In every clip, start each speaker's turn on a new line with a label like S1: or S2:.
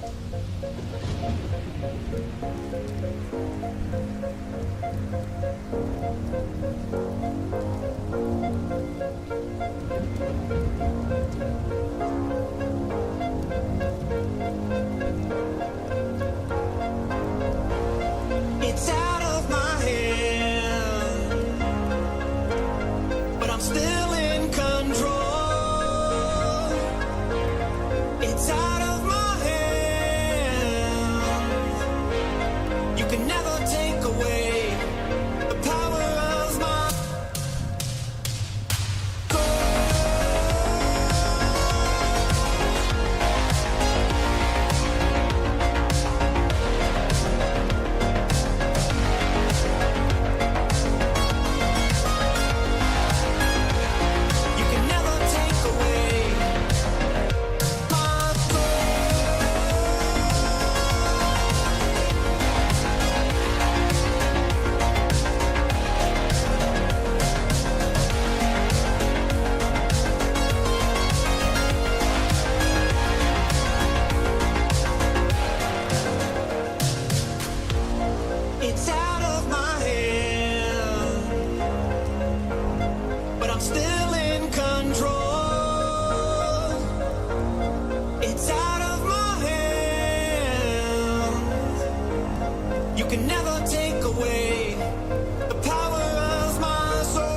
S1: It's out of my hand, but I'm still in control. It's out of my hand. You can never take away the power of my You can never take away my It's out of my hand, but I'm still in control. It's out of my hand. You can never take away the power of my soul.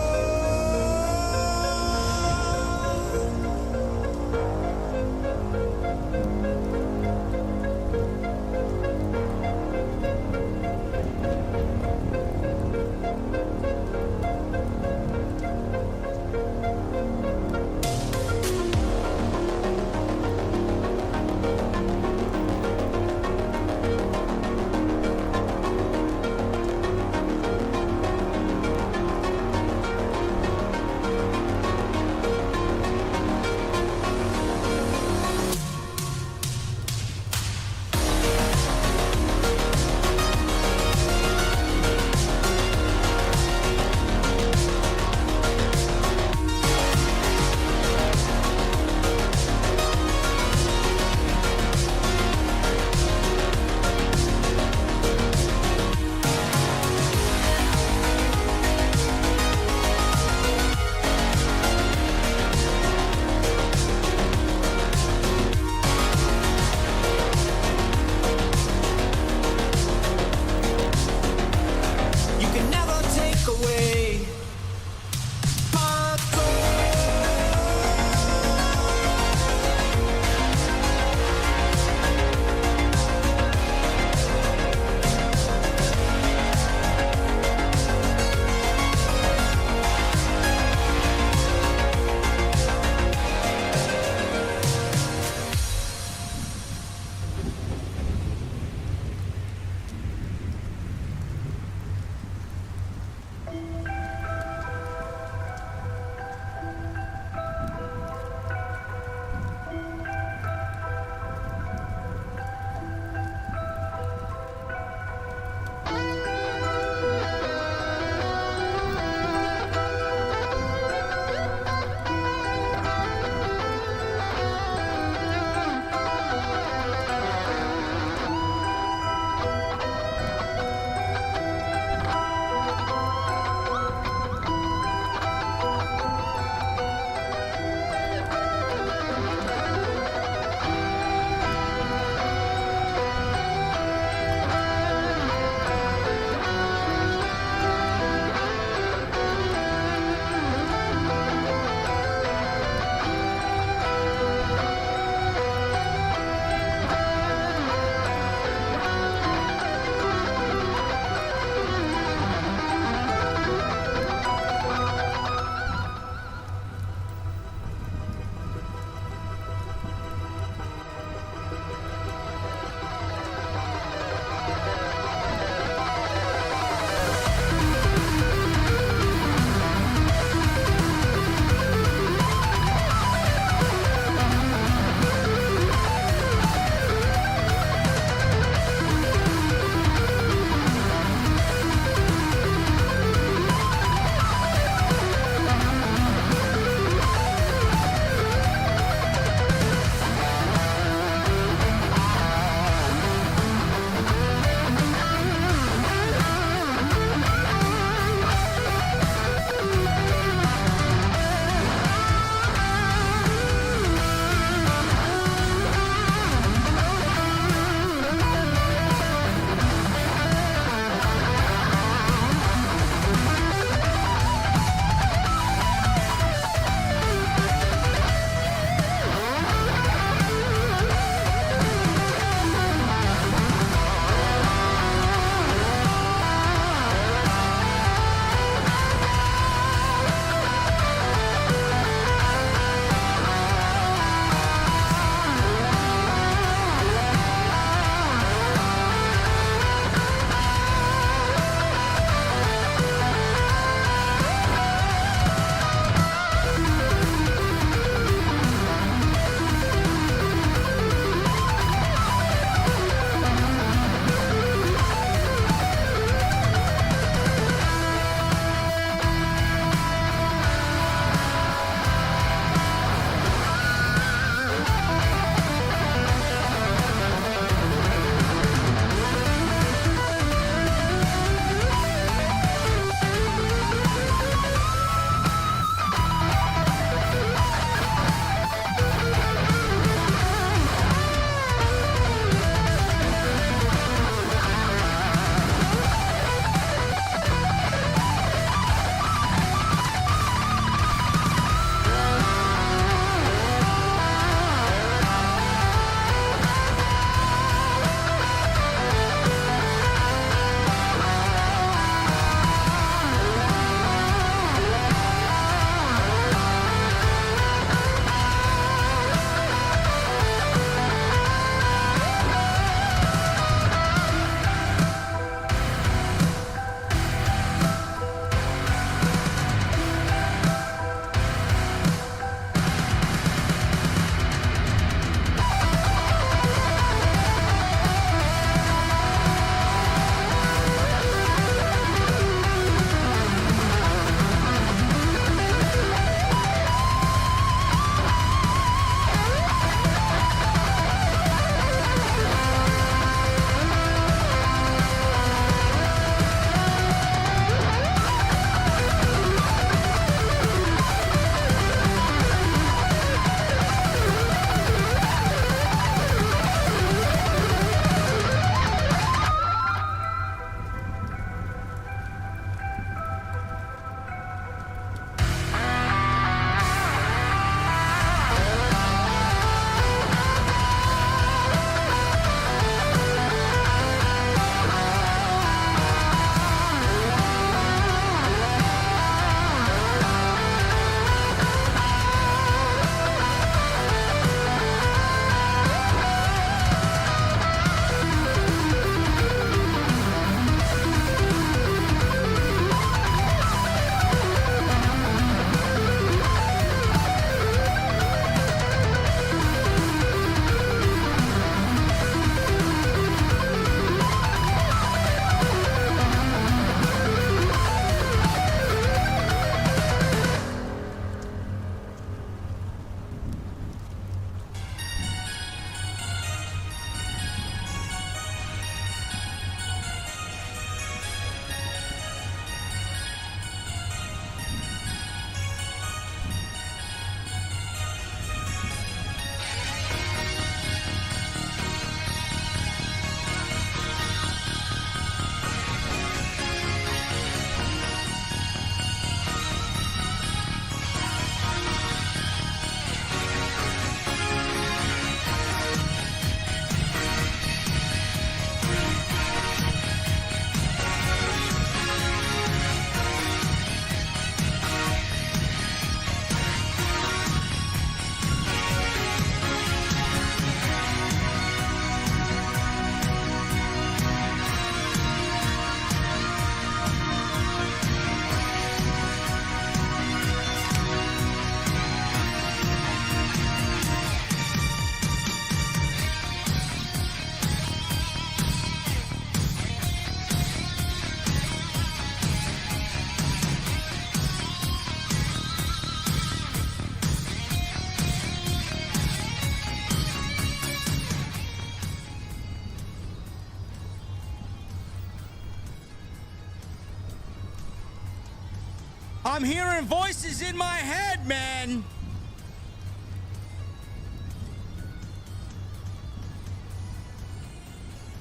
S2: I'm hearing voices in my head, man.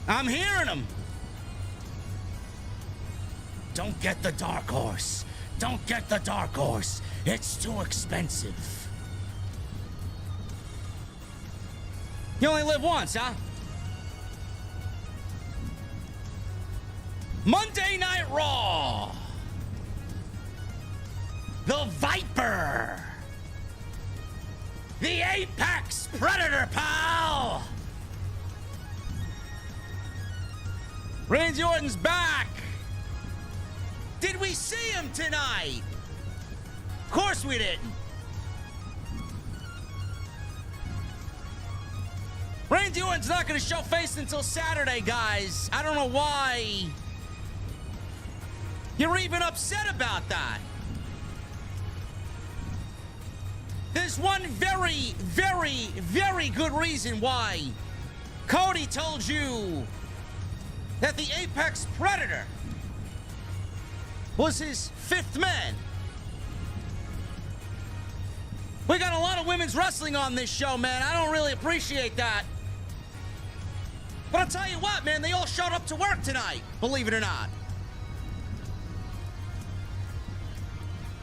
S2: I'm hearing them. Don't get the dark horse. Don't get the dark horse. It's too expensive. You only live once, huh? Monday Night Raw. The Viper. The Apex Predator, pal. Randy Orton's back. Did we see him tonight? Of course we didn't. Randy Orton's not going to show face until Saturday, guys. I don't know why you're even upset about that. There's one very, very, very good reason why Cody told you that the Apex Predator was his fifth man. We got a lot of women's wrestling on this show, man. I don't really appreciate that. But I'll tell you what, man, they all showed up to work tonight, believe it or not.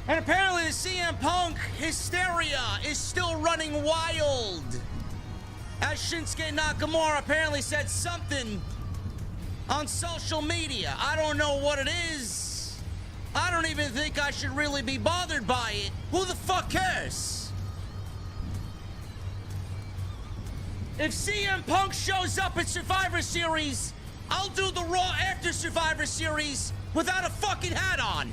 S2: And apparently the CM Punk hysteria is still running wild. As Shinsuke Nakamura apparently said something on social media. I don't know what it is. I don't even think I should really be bothered by it. Who the fuck cares? If CM Punk shows up at Survivor Series, I'll do the Raw after Survivor Series without a fucking hat on.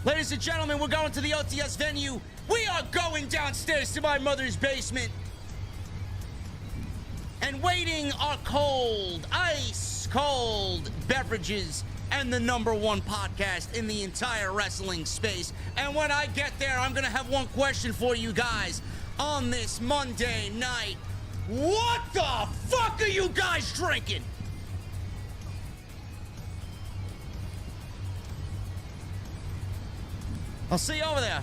S2: Ladies and gentlemen, we're going to the OTS venue. We are going downstairs to my mother's basement. And waiting are cold, ice cold beverages and the #1 podcast in the entire wrestling space. And when I get there, I'm going to have one question for you guys on this Monday night. What the fuck are you guys drinking? I'll see you over there.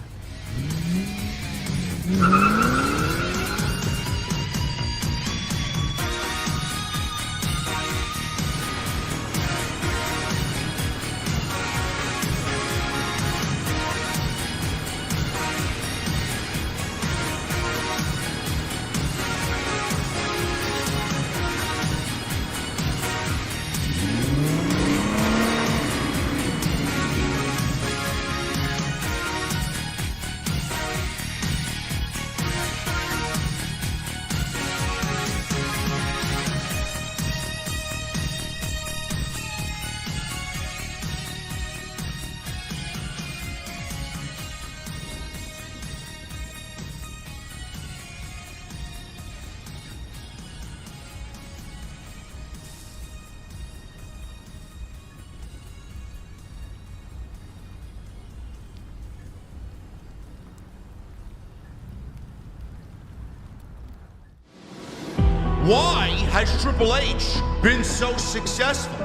S3: Why has Triple H been so successful?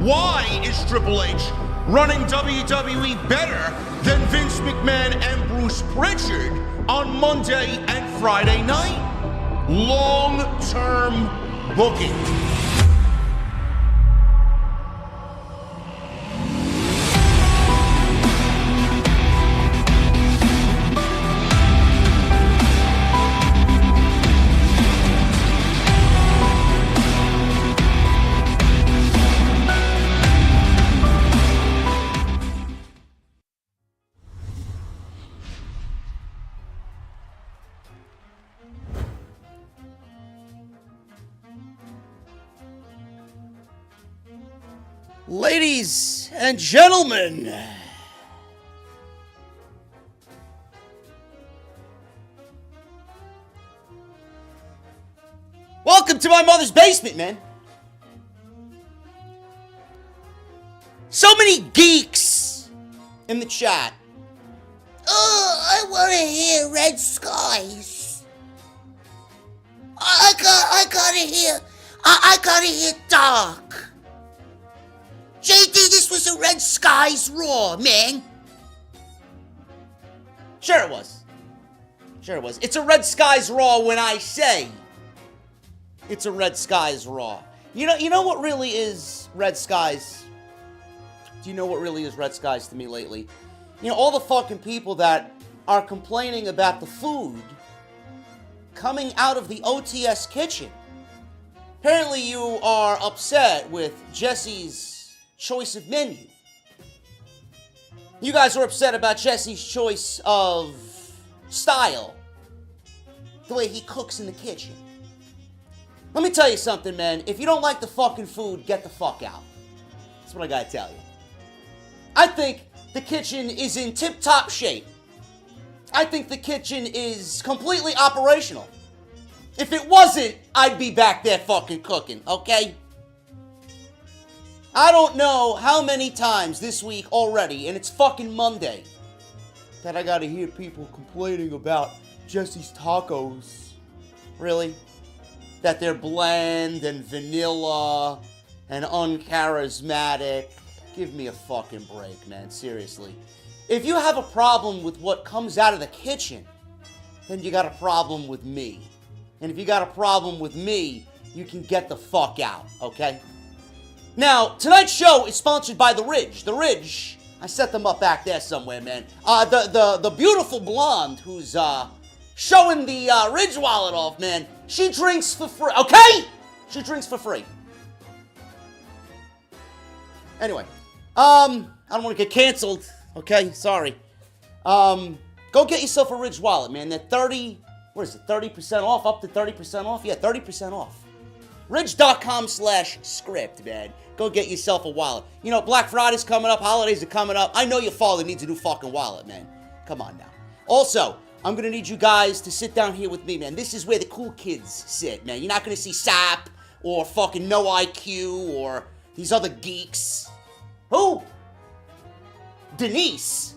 S3: Why is Triple H running WWE better than Vince McMahon and Bruce Pritchard on Monday and Friday night? Long-term booking.
S2: Ladies and gentlemen, welcome to my mother's basement, man. So many geeks in the chat. Oh, I want to hear Red Skies. I gotta hear Dark.
S4: JD, this was a Red Skies Raw, man.
S2: Sure it was. Sure it was. It's a Red Skies Raw when I say it's a Red Skies Raw. You know what really is Red Skies? Do you know what really is Red Skies to me lately? You know, all the fucking people that are complaining about the food coming out of the OTS kitchen. Apparently you are upset with Jesse's choice of menu. You guys are upset about Jesse's choice of style. The way he cooks in the kitchen. Let me tell you something, man. If you don't like the fucking food, get the fuck out. That's what I gotta tell you. I think the kitchen is in tip-top shape. I think the kitchen is completely operational. If it wasn't, I'd be back there fucking cooking, okay? I don't know how many times this week already, and it's fucking Monday, that I gotta hear people complaining about Jesse's tacos. Really? That they're bland and vanilla and uncharismatic. Give me a fucking break, man. Seriously. If you have a problem with what comes out of the kitchen, then you got a problem with me. And if you got a problem with me, you can get the fuck out, okay? Now, tonight's show is sponsored by The Ridge. The Ridge, I set them up back there somewhere, man. The beautiful blonde who's showing the Ridge wallet off, man, she drinks for free, okay? She drinks for free. Anyway, I don't want to get canceled, okay? Sorry. Go get yourself a Ridge wallet, man. They're 30% off, up to 30% off? Yeah, 30% off. Ridge.com/script, man. Go get yourself a wallet. You know, Black Friday's coming up, holidays are coming up. I know your father needs a new fucking wallet, man. Come on now. Also, I'm gonna need you guys to sit down here with me, man. This is where the cool kids sit, man. You're not gonna see Sap or fucking No IQ or these other geeks. Who? Denise.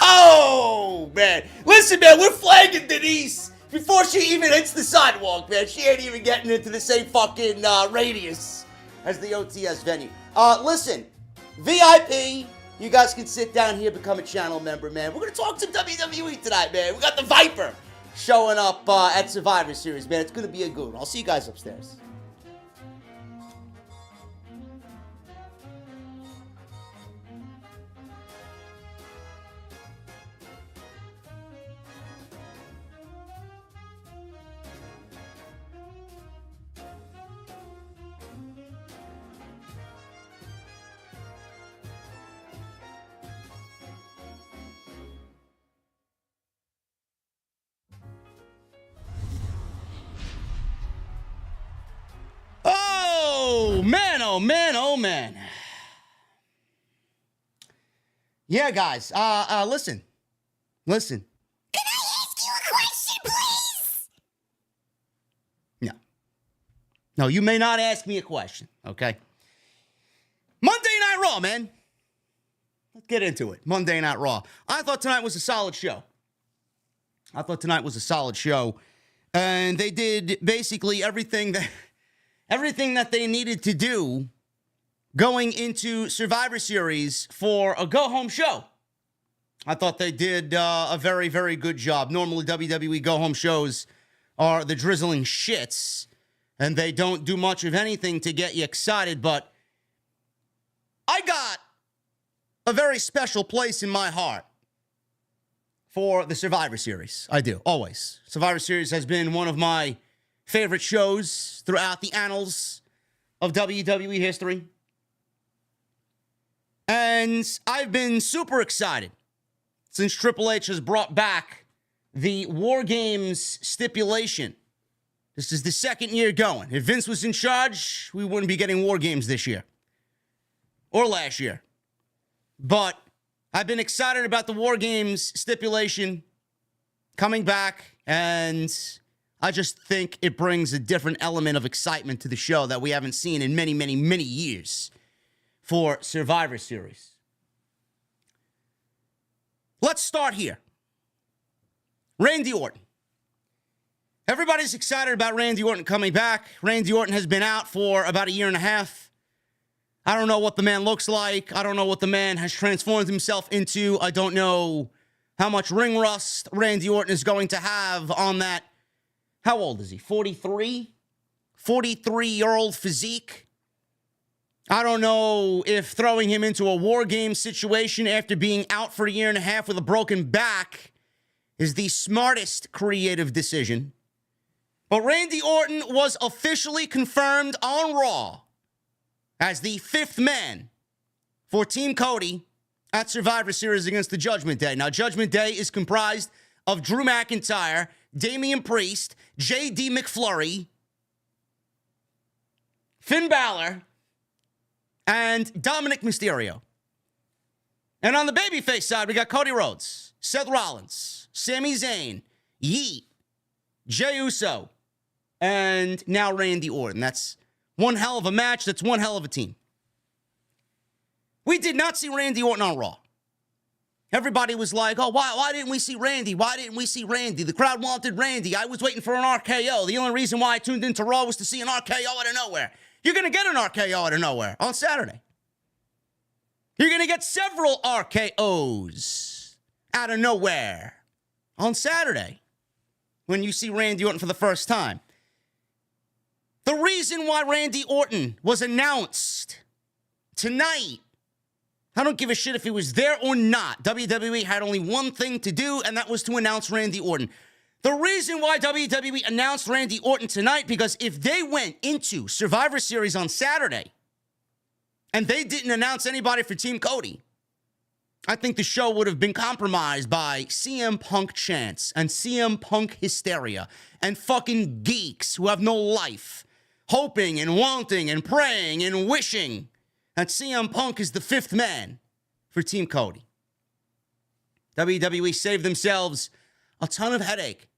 S2: Oh, man. Listen, man, we're flagging Denise before she even hits the sidewalk, man. She ain't even getting into the same fucking radius as the OTS venue. Listen, VIP, you guys can sit down here, become a channel member, man. We're going to talk some WWE tonight, man. We got the Viper showing up at Survivor Series, man. It's going to be a good one. I'll see you guys upstairs. Oh, man, oh, man. Yeah, guys, listen. Listen.
S4: Can I ask you a question, please?
S2: No. No, you may not ask me a question, okay? Monday Night Raw, man. Let's get into it. Monday Night Raw. I thought tonight was a solid show. And they did basically everything that they needed to do going into Survivor Series for a go-home show. I thought they did a very, very good job. Normally, WWE go-home shows are the drizzling shits, and they don't do much of anything to get you excited, but I got a very special place in my heart for the Survivor Series. I do, always. Survivor Series has been one of my favorite shows throughout the annals of WWE history. And I've been super excited since Triple H has brought back the War Games stipulation. This is the second year going. If Vince was in charge, we wouldn't be getting War Games this year. Or last year. But I've been excited about the War Games stipulation coming back, and I just think it brings a different element of excitement to the show that we haven't seen in many, many, many years for Survivor Series. Let's start here. Randy Orton. Everybody's excited about Randy Orton coming back. Randy Orton has been out for about a year and a half. I don't know what the man looks like. I don't know what the man has transformed himself into. I don't know how much ring rust Randy Orton is going to have on that. How old is he? 43? 43-year-old physique. I don't know if throwing him into a war game situation after being out for a year and a half with a broken back is the smartest creative decision. But Randy Orton was officially confirmed on Raw as the fifth man for Team Cody at Survivor Series against the Judgment Day. Now, Judgment Day is comprised of Drew McIntyre, Damian Priest, J.D. McFlurry, Finn Balor, and Dominic Mysterio. And on the babyface side, we got Cody Rhodes, Seth Rollins, Sami Zayn, Yeet, Jey Uso, and now Randy Orton. That's one hell of a match. That's one hell of a team. We did not see Randy Orton on Raw. Everybody was like, oh, why didn't we see Randy? Why didn't we see Randy? The crowd wanted Randy. I was waiting for an RKO. The only reason why I tuned into Raw was to see an RKO out of nowhere. You're going to get an RKO out of nowhere on Saturday. You're going to get several RKOs out of nowhere on Saturday when you see Randy Orton for the first time. The reason why Randy Orton was announced tonight, I don't give a shit if he was there or not. WWE had only one thing to do, and that was to announce Randy Orton. The reason why WWE announced Randy Orton tonight, because if they went into Survivor Series on Saturday and they didn't announce anybody for Team Cody, I think the show would have been compromised by CM Punk chants and CM Punk hysteria and fucking geeks who have no life, hoping and wanting and praying and wishing that CM Punk is the fifth man for Team Cody. WWE saved themselves a ton of headache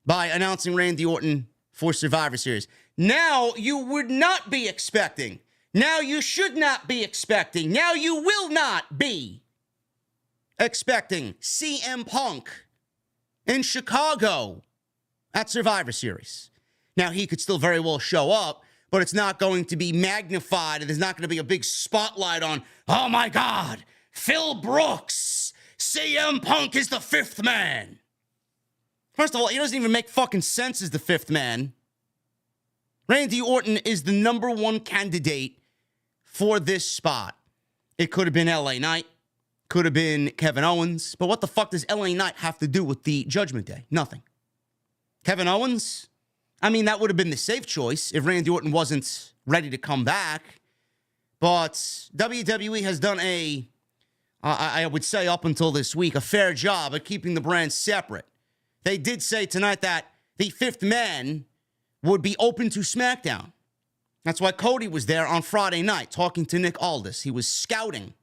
S2: by announcing Randy Orton for Survivor Series. Now you would not be expecting. Now you should not be expecting. Now you will not be expecting CM Punk in Chicago at Survivor Series. Now he could still very well show up, but it's not going to be magnified, and there's not going to be a big spotlight on, oh my God, Phil Brooks, CM Punk is the fifth man. First of all, he doesn't even make fucking sense as the fifth man. Randy Orton is the number one candidate for this spot. It could have been LA Knight, could have been Kevin Owens, but what the fuck does LA Knight have to do with the Judgment Day? Nothing. Kevin Owens? I mean, that would have been the safe choice if Randy Orton wasn't ready to come back. But WWE has done I would say up until this week, a fair job at keeping the brands separate. They did say tonight that the fifth man would be open to SmackDown. That's why Cody was there on Friday night talking to Nick Aldis. He was scouting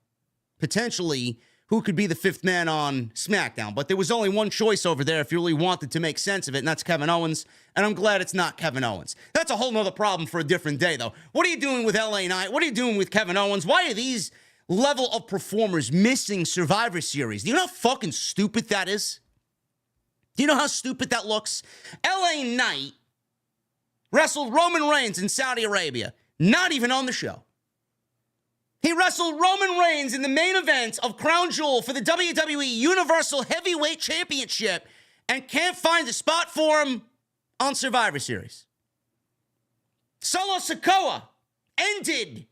S2: potentially who could be the fifth man on SmackDown. But there was only one choice over there if you really wanted to make sense of it, and that's Kevin Owens. And I'm glad it's not Kevin Owens. That's a whole nother problem for a different day, though. What are you doing with LA Knight? What are you doing with Kevin Owens? Why are these level of performers missing Survivor Series? Do you know how fucking stupid that is? Do you know how stupid that looks? LA Knight wrestled Roman Reigns in Saudi Arabia, not even on the show. He wrestled Roman Reigns in the main event of Crown Jewel for the WWE Universal Heavyweight Championship and can't find a spot for him on Survivor Series. Solo Sikoa ended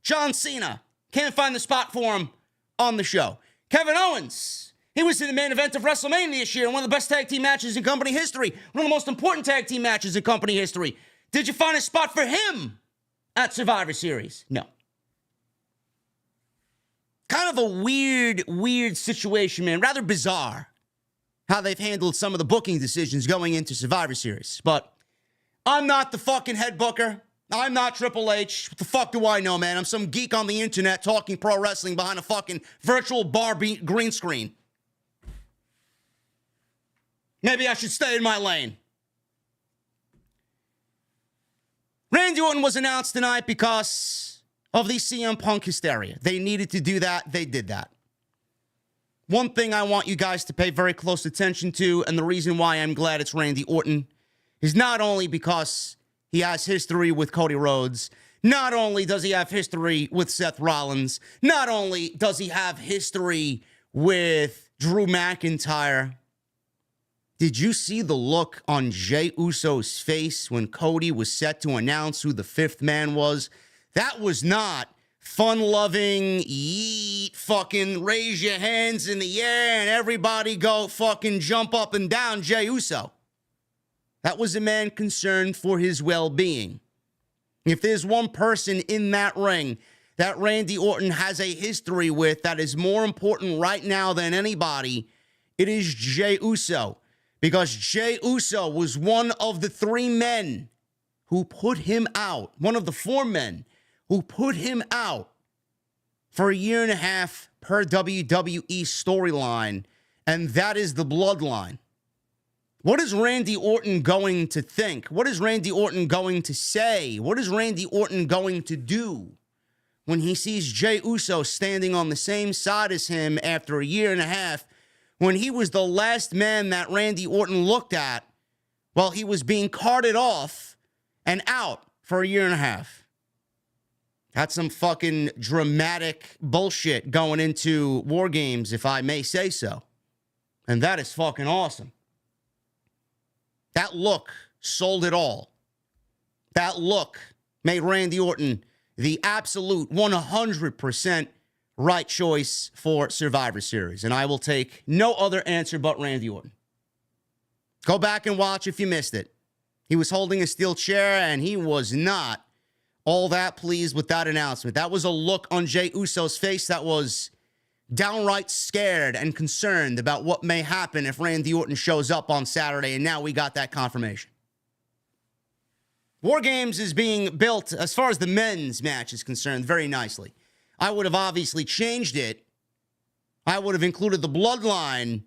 S2: John Cena. Can't find the spot for him on the show. Kevin Owens, he was in the main event of WrestleMania this year, one of the best tag team matches in company history, one of the most important tag team matches in company history. Did you find a spot for him at Survivor Series? No. Kind of a weird situation, man. Rather bizarre how they've handled some of the booking decisions going into Survivor Series. But I'm not the fucking head booker. I'm not Triple H. What the fuck do I know, man? I'm some geek on the internet talking pro wrestling behind a fucking virtual bar green screen. Maybe I should stay in my lane. Randy Orton was announced tonight because of the CM Punk hysteria. They needed to do that. They did that. One thing I want you guys to pay very close attention to, and the reason why I'm glad it's Randy Orton, is not only because he has history with Cody Rhodes, not only does he have history with Seth Rollins, not only does he have history with Drew McIntyre. Did you see the look on Jey Uso's face when Cody was set to announce who the fifth man was? That was not fun-loving, yeet, fucking raise your hands in the air and everybody go fucking jump up and down Jey Uso. That was a man concerned for his well-being. If there's one person in that ring that Randy Orton has a history with that is more important right now than anybody, it is Jey Uso. Because Jey Uso was one of the three men who put him out, one of the four men who put him out for a year and a half per WWE storyline, and that is the bloodline. What is Randy Orton going to think? What is Randy Orton going to say? What is Randy Orton going to do when he sees Jey Uso standing on the same side as him after a year and a half, when he was the last man that Randy Orton looked at while he was being carted off and out for a year and a half? That's some fucking dramatic bullshit going into War Games, if I may say so. And that is fucking awesome. That look sold it all. That look made Randy Orton the absolute 100% right choice for Survivor Series. And I will take no other answer but Randy Orton. Go back and watch if you missed it. He was holding a steel chair and he was not all that pleased with that announcement. That was a look on Jey Uso's face that was downright scared and concerned about what may happen if Randy Orton shows up on Saturday, and now we got that confirmation. War Games is being built, as far as the men's match is concerned, very nicely. I would have obviously changed it. I would have included the Bloodline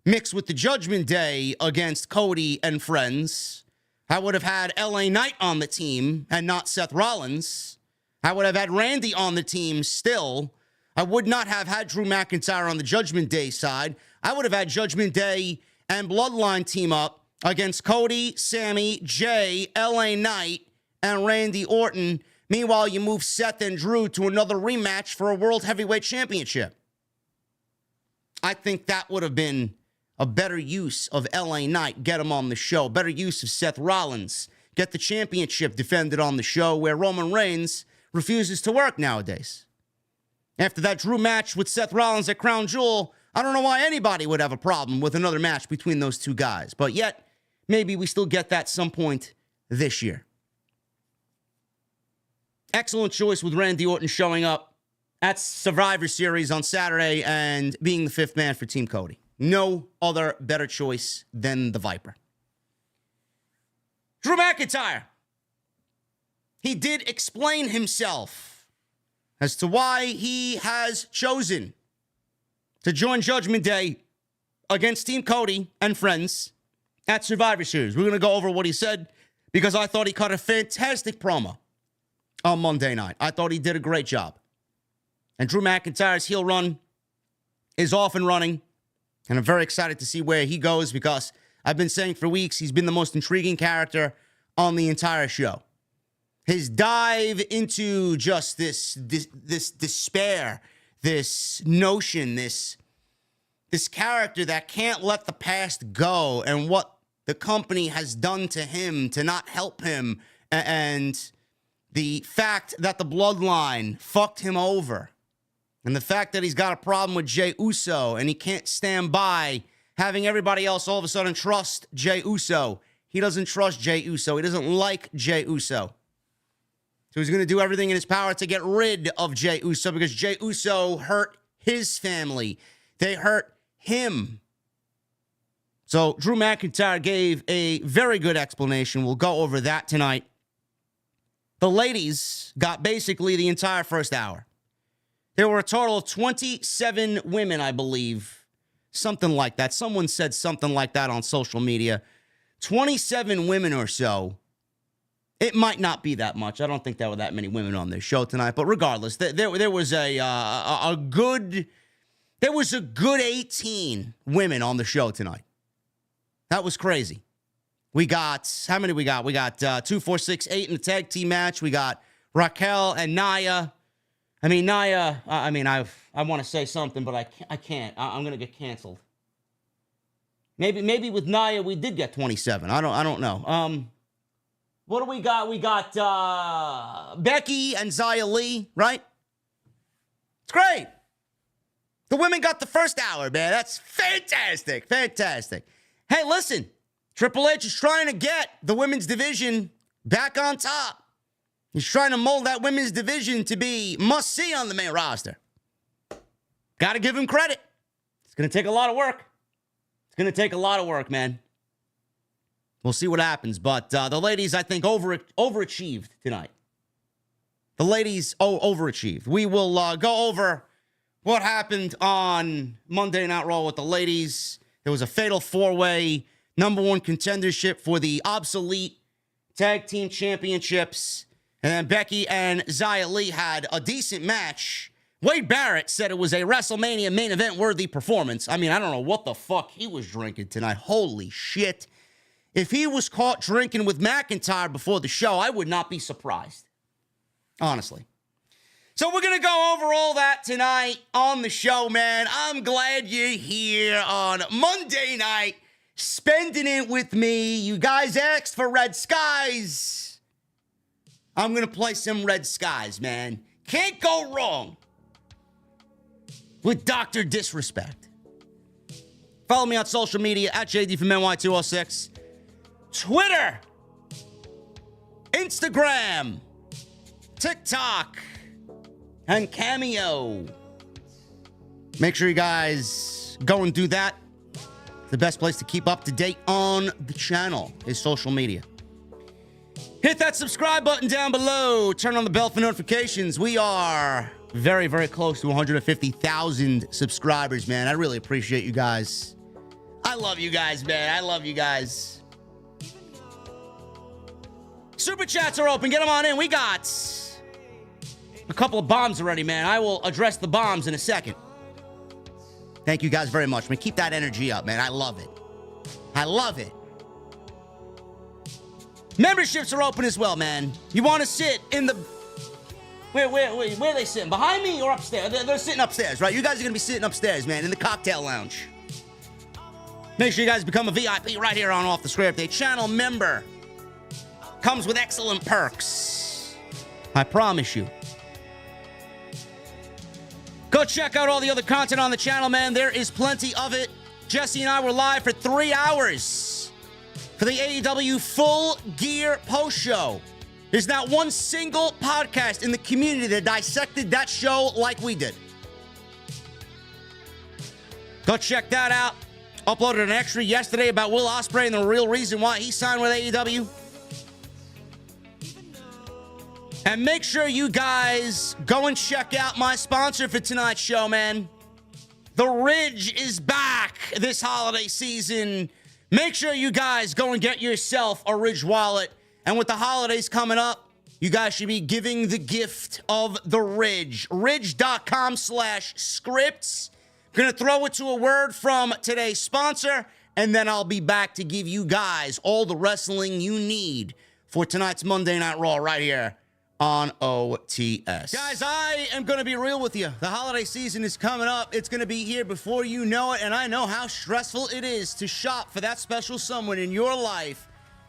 S2: mixed with the Judgment Day against Cody and friends. I would have had LA Knight on the team and not Seth Rollins. I would have had Randy on the team still. I would not have had Drew McIntyre on the Judgment Day side. I would have had Judgment Day and Bloodline team up against Cody, Sammy, Jay, LA Knight, and Randy Orton. Meanwhile, you move Seth and Drew to another rematch for a World Heavyweight Championship. I think that would have been a better use of LA Knight. Get him on the show. Better use of Seth Rollins. Get the championship defended on the show, where Roman Reigns refuses to work nowadays. After that Drew match with Seth Rollins at Crown Jewel, I don't know why anybody would have a problem with another match between those two guys. But yet, maybe we still get that some point this year. Excellent choice with Randy Orton showing up at Survivor Series on Saturday and being the fifth man for Team Cody. No other better choice than the Viper. Drew McIntyre. He did explain himself as to why he has chosen to join Judgment Day against Team Cody and friends at Survivor Series. We're going to go over what he said because I thought he cut a fantastic promo on Monday night. I thought he did a great job. And Drew McIntyre's heel run is off and running. And I'm very excited to see where he goes because I've been saying for weeks he's been the most intriguing character on the entire show. His dive into just this despair, this notion, this character that can't let the past go, and what the company has done to him to not help him, and the fact that the Bloodline fucked him over, and the fact that he's got a problem with Jey Uso and he can't stand by having everybody else all of a sudden trust Jey Uso. He doesn't trust Jey Uso. He doesn't like Jey Uso. So he's going to do everything in his power to get rid of Jey Uso because Jey Uso hurt his family. They hurt him. So Drew McIntyre gave a very good explanation. We'll go over that tonight. The ladies got basically the entire first hour. There were a total of 27 women, I believe. Something like that. Someone said something like that on social media. 27 women or so. It might not be that much. I don't think there were that many women on this show tonight. But regardless, there was a good 18 women on the show tonight. That was crazy. We got, how many we got? We got 2, 4, 6, 8 in the tag team match. We got Raquel and Nia. I mean, Nia, I want to say something, but I can't. I'm going to get canceled. Maybe with Nia we did get 27. I don't know. What do we got? We got Becky and Xia Li, right? It's great. The women got the first hour, man. That's fantastic. Fantastic. Hey, listen. Triple H is trying to get the women's division back on top. He's trying to mold that women's division to be must-see on the main roster. Got to give him credit. It's going to take a lot of work. It's going to take a lot of work, man. We'll see what happens. But the ladies, I think, overachieved tonight. The ladies overachieved. We will go over what happened on Monday Night Raw with the ladies. There was a fatal four-way number one contendership for the obsolete tag team championships. And then Becky and Xia Li had a decent match. Wade Barrett said it was a WrestleMania main event worthy performance. I mean, I don't know what the fuck he was drinking tonight. Holy shit. If he was caught drinking with McIntyre before the show, I would not be surprised. Honestly. So we're going to go over all that tonight on the show, man. I'm glad you're here on Monday night, spending it with me. You guys asked for Red Skies. I'm going to play some Red Skies, man. Can't go wrong with Dr. Disrespect. Follow me on social media at JD from NY206. Twitter, Instagram, TikTok, and Cameo. Make sure you guys go and do that. The best place to keep up to date on the channel is social media. Hit that subscribe button down below. Turn on the bell for notifications. We are very, very close to 150,000 subscribers, man. I really appreciate you guys. I love you guys, man. I love you guys. Super chats are open. Get them on in. We got a couple of bombs already, man. I will address the bombs in a second. Thank you guys very much, man. Keep that energy up, man. I love it. I love it. Memberships are open as well, man. You want to sit in the... Where are they sitting? Behind me or upstairs? They're sitting upstairs, right? You guys are going to be sitting upstairs, man, in the cocktail lounge. Make sure you guys become a VIP right here on Off the Script. A channel member comes with excellent perks. I promise you. Go check out all the other content on the channel, man. There is plenty of it. Jesse and I were live for 3 hours for the AEW Full Gear post show. There's not one single podcast in the community that dissected that show like we did. Go check that out. Uploaded an extra yesterday about Will Ospreay and the real reason why he signed with AEW. And make sure you guys go and check out my sponsor for tonight's show, man. The Ridge is back this holiday season. Make sure you guys go and get yourself a Ridge wallet. And with the holidays coming up, you guys should be giving the gift of the Ridge. Ridge.com/scripts. Gonna throw it to a word from today's sponsor, and then I'll be back to give you guys all the wrestling you need for tonight's Monday Night Raw right here on OTS. Guys, I am going to be real with you. The holiday season is coming up. It's going to be here before you know it, and I know how stressful it is to shop for that special someone in your life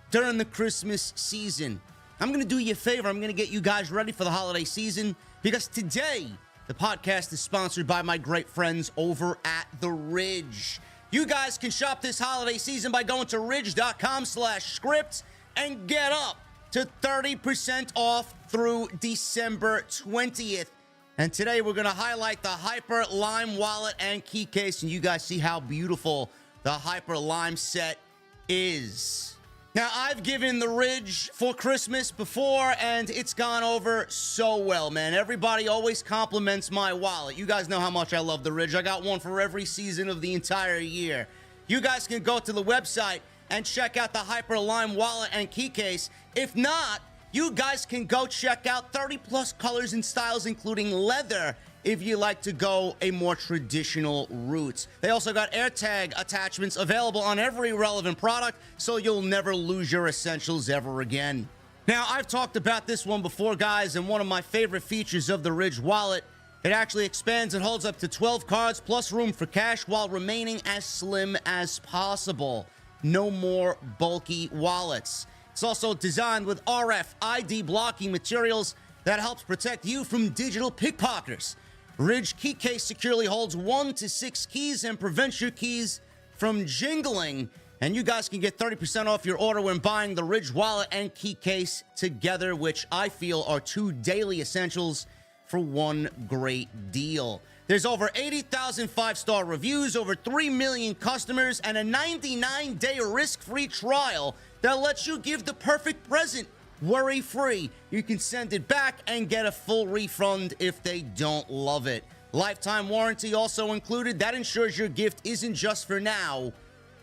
S2: during the Christmas season. I'm going to do you a favor. I'm going to get you guys ready for the holiday season because today the podcast is sponsored by my great friends over at The Ridge. You guys can shop this holiday season by going to ridge.com/scripts and get up to 30% off through December 20th. And today we're going to highlight the Hyper Lime wallet and key case, and you guys see how beautiful the Hyper Lime set is. Now, I've given the Ridge for Christmas before, and it's gone over so well, man. Everybody always compliments my wallet. You guys know how much I love the Ridge. I got one for every season of the entire year. You guys can go to the website and check out the Hyper Lime wallet and key case. If not, you guys can go check out 30 plus colors and styles, including leather if you like to go a more traditional route. They also got AirTag attachments available on every relevant product, so you'll never lose your essentials ever again. Now, I've talked about this one before, guys, and one of my favorite features of the Ridge wallet, it actually expands and holds up to 12 cards plus room for cash while remaining as slim as possible. No more bulky wallets. It's also designed with RFID blocking materials that helps protect you from digital pickpocketers. Ridge key case securely holds 1 to 6 keys and prevents your keys from jingling. And you guys can get 30% off your order when buying the Ridge wallet and key case together, which I feel are 2 daily essentials for one great deal. There's over 80,000 5-star reviews, over 3 million customers, and a 99-day risk-free trial that lets you give the perfect present worry-free. You can send it back and get a full refund if they don't love it. Lifetime warranty also included. That ensures your gift isn't just for now,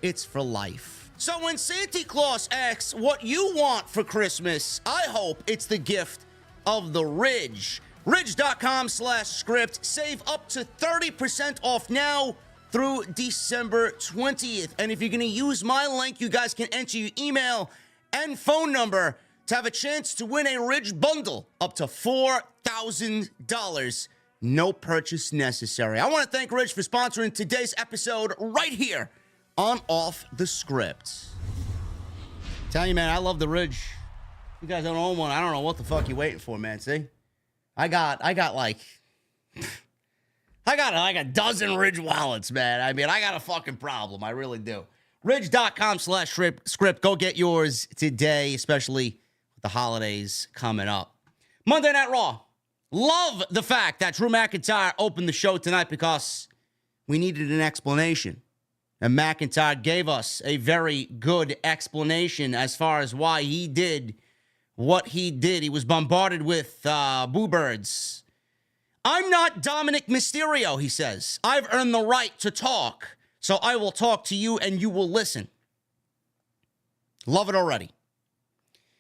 S2: it's for life. So when Santa Claus asks what you want for Christmas, I hope it's the gift of the Ridge. Ridge.com/script. Save up to 30% off now through December 20th. And if you're going to use my link, you guys can enter your email and phone number to have a chance to win a Ridge bundle up to $4,000. No purchase necessary. I want to thank Ridge for sponsoring today's episode right here on Off the Script. Tell you, man, I love the Ridge. You guys don't own one. I don't know what the fuck you waiting for, man. See? I got like a dozen Ridge wallets, man. I mean, I got a fucking problem. I really do. Ridge.com/script. Go get yours today, especially with the holidays coming up. Monday Night Raw. Love the fact that Drew McIntyre opened the show tonight because we needed an explanation. And McIntyre gave us a very good explanation as far as why he did what he did. He was bombarded with boo birds. I'm not Dominic Mysterio, he says. I've earned the right to talk, so I will talk to you and you will listen. Love it already.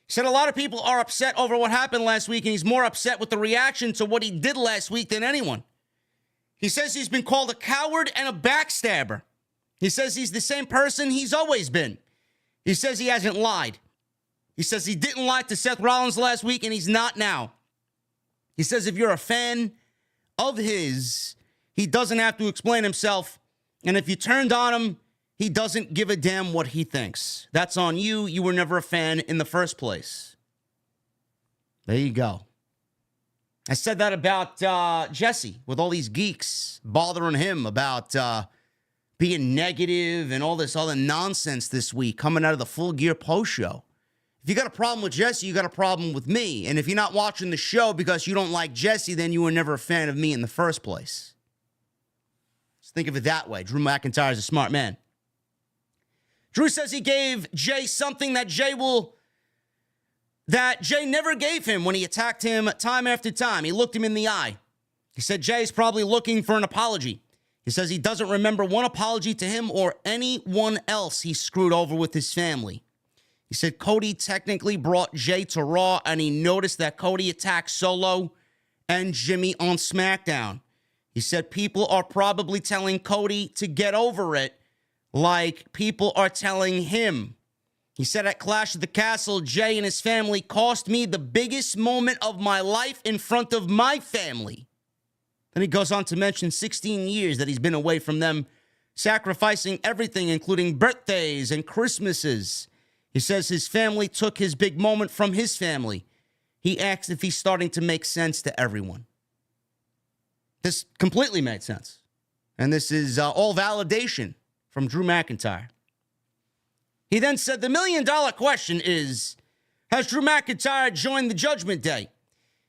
S2: He said a lot of people are upset over what happened last week, and he's more upset with the reaction to what he did last week than anyone. He says he's been called a coward and a backstabber. He says he's the same person he's always been. He says he hasn't lied. He says he didn't lie to Seth Rollins last week, and he's not now. He says if you're a fan of his, he doesn't have to explain himself. And if you turned on him, he doesn't give a damn what he thinks. That's on you. You were never a fan in the first place. There you go. I said that about Jesse with all these geeks bothering him about being negative and all this other nonsense this week coming out of the Full Gear post show. If you got a problem with Jesse, you got a problem with me. And if you're not watching the show because you don't like Jesse, then you were never a fan of me in the first place. Just think of it that way. Drew McIntyre is a smart man. Drew says he gave Jay something that Jay never gave him when he attacked him time after time. He looked him in the eye. He said Jay's probably looking for an apology. He says he doesn't remember one apology to him or anyone else he screwed over with his family. He said Cody technically brought Jay to Raw, and he noticed that Cody attacked Solo and Jimmy on SmackDown. He said people are probably telling Cody to get over it like people are telling him. He said at Clash of the Castle, Jay and his family cost me the biggest moment of my life in front of my family. Then he goes on to mention 16 years that he's been away from them, sacrificing everything, including birthdays and Christmases. He says his family took his big moment from his family. He asks if he's starting to make sense to everyone. This completely made sense. And this is all validation from Drew McIntyre. He then said the $1 million question is, has Drew McIntyre joined the Judgment Day?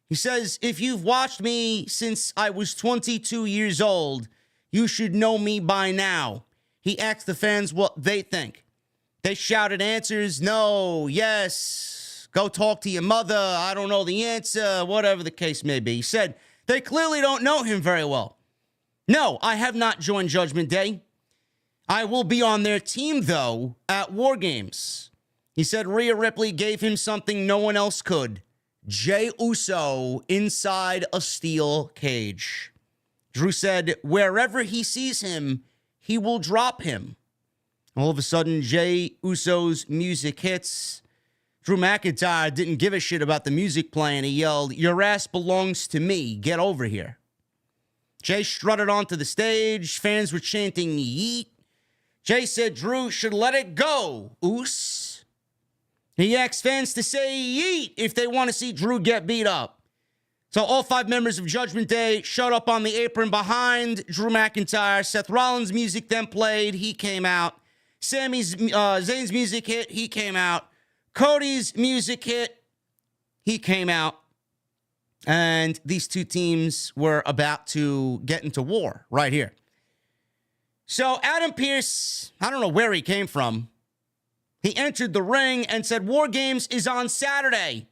S2: He says, if you've watched me since I was 22 years old, you should know me by now. He asked the fans what they think. They shouted answers, no, yes, go talk to your mother, I don't know the answer, whatever the case may be. He said, they clearly don't know him very well. No, I have not joined Judgment Day. I will be on their team, though, at War Games. He said Rhea Ripley gave him something no one else could. Jey Uso inside a steel cage. Drew said, wherever he sees him, he will drop him. All of a sudden, Jey Uso's music hits. Drew McIntyre didn't give a shit about the music playing. He yelled, your ass belongs to me. Get over here. Jey strutted onto the stage. Fans were chanting, yeet. Jey said Drew should let it go, Oos. He asked fans to say yeet if they want to see Drew get beat up. So all 5 members of Judgment Day showed up on the apron behind Drew McIntyre. Seth Rollins' music then played. He came out. Zayn's music hit. He came out. Cody's music hit. He came out. And these two teams were about to get into war right here. So Adam Pearce, I don't know where he came from. He entered the ring and said, War Games is on Saturday.